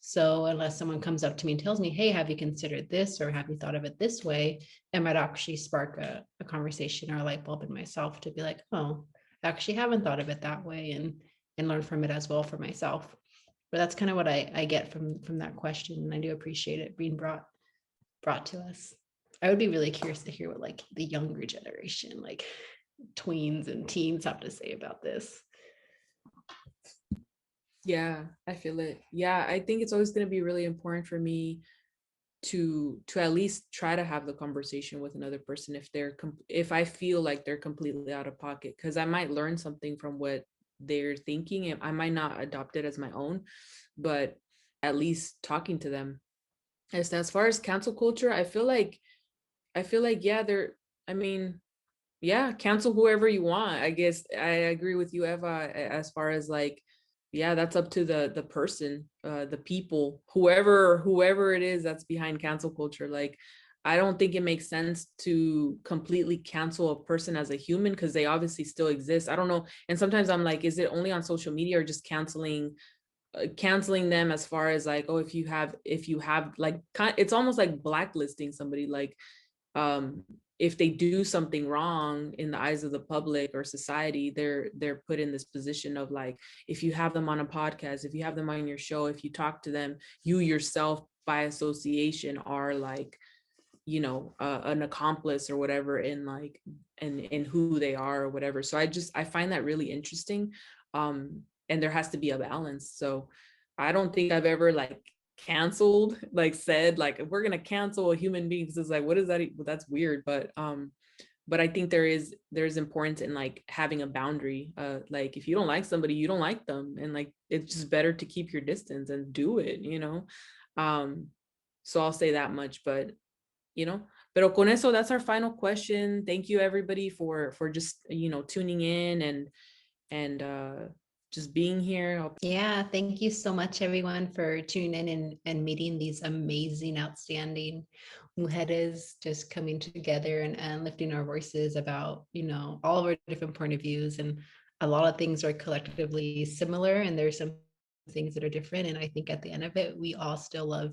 So unless someone comes up to me and tells me, hey, have you considered this, or have you thought of it this way, it might actually spark a conversation or a light bulb in myself to be like, oh, I actually haven't thought of it that way, and learn from it as well for myself. But that's kind of what I get from that question. And I do appreciate it being brought to us. I would be really curious to hear what like the younger generation, like tweens and teens, have to say about this. Yeah, I feel it. Yeah, I think it's always going to be really important for me to at least try to have the conversation with another person if I feel like they're completely out of pocket, because I might learn something from what they're thinking, and I might not adopt it as my own, but at least talking to them. As far as cancel culture, I feel like yeah, I mean, yeah, cancel whoever you want. I guess I agree with you, Eva, as far as like, yeah, that's up to the person, the people, whoever it is that's behind cancel culture. Like, I don't think it makes sense to completely cancel a person as a human, because they obviously still exist. I don't know. And sometimes I'm like, is it only on social media, or just canceling them as far as like, oh, if you have like, it's almost like blacklisting somebody. Like, if they do something wrong in the eyes of the public or society, they're put in this position of like, if you have them on a podcast, if you have them on your show, if you talk to them, you yourself by association are like, you know, an accomplice or whatever in like, in who they are or whatever. So I find that really interesting. And there has to be a balance. So I don't think I've ever like canceled, like said like, we're gonna cancel a human being, because it's like, what is that? Well, that's weird. But I think there's importance in like having a boundary. Like, if you don't like somebody, you don't like them, and like, it's just better to keep your distance and do it, you know. So I'll say that much. But you know, pero con eso, that's our final question. Thank you everybody for just, you know, tuning in and just being here. Yeah, thank you so much, everyone, for tuning in and meeting these amazing, outstanding mujeres, just coming together and lifting our voices about, you know, all of our different point of views. And a lot of things are collectively similar, and there's some things that are different. And I think at the end of it, we all still love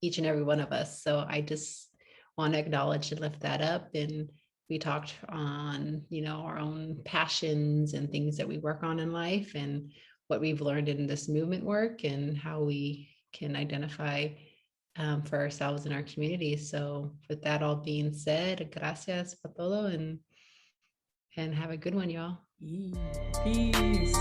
each and every one of us. So I just want to acknowledge and lift that up. And we talked on, you know, our own passions and things that we work on in life, and what we've learned in this movement work, and how we can identify for ourselves and our community. So with that all being said, gracias por todo, and have a good one, y'all. Peace.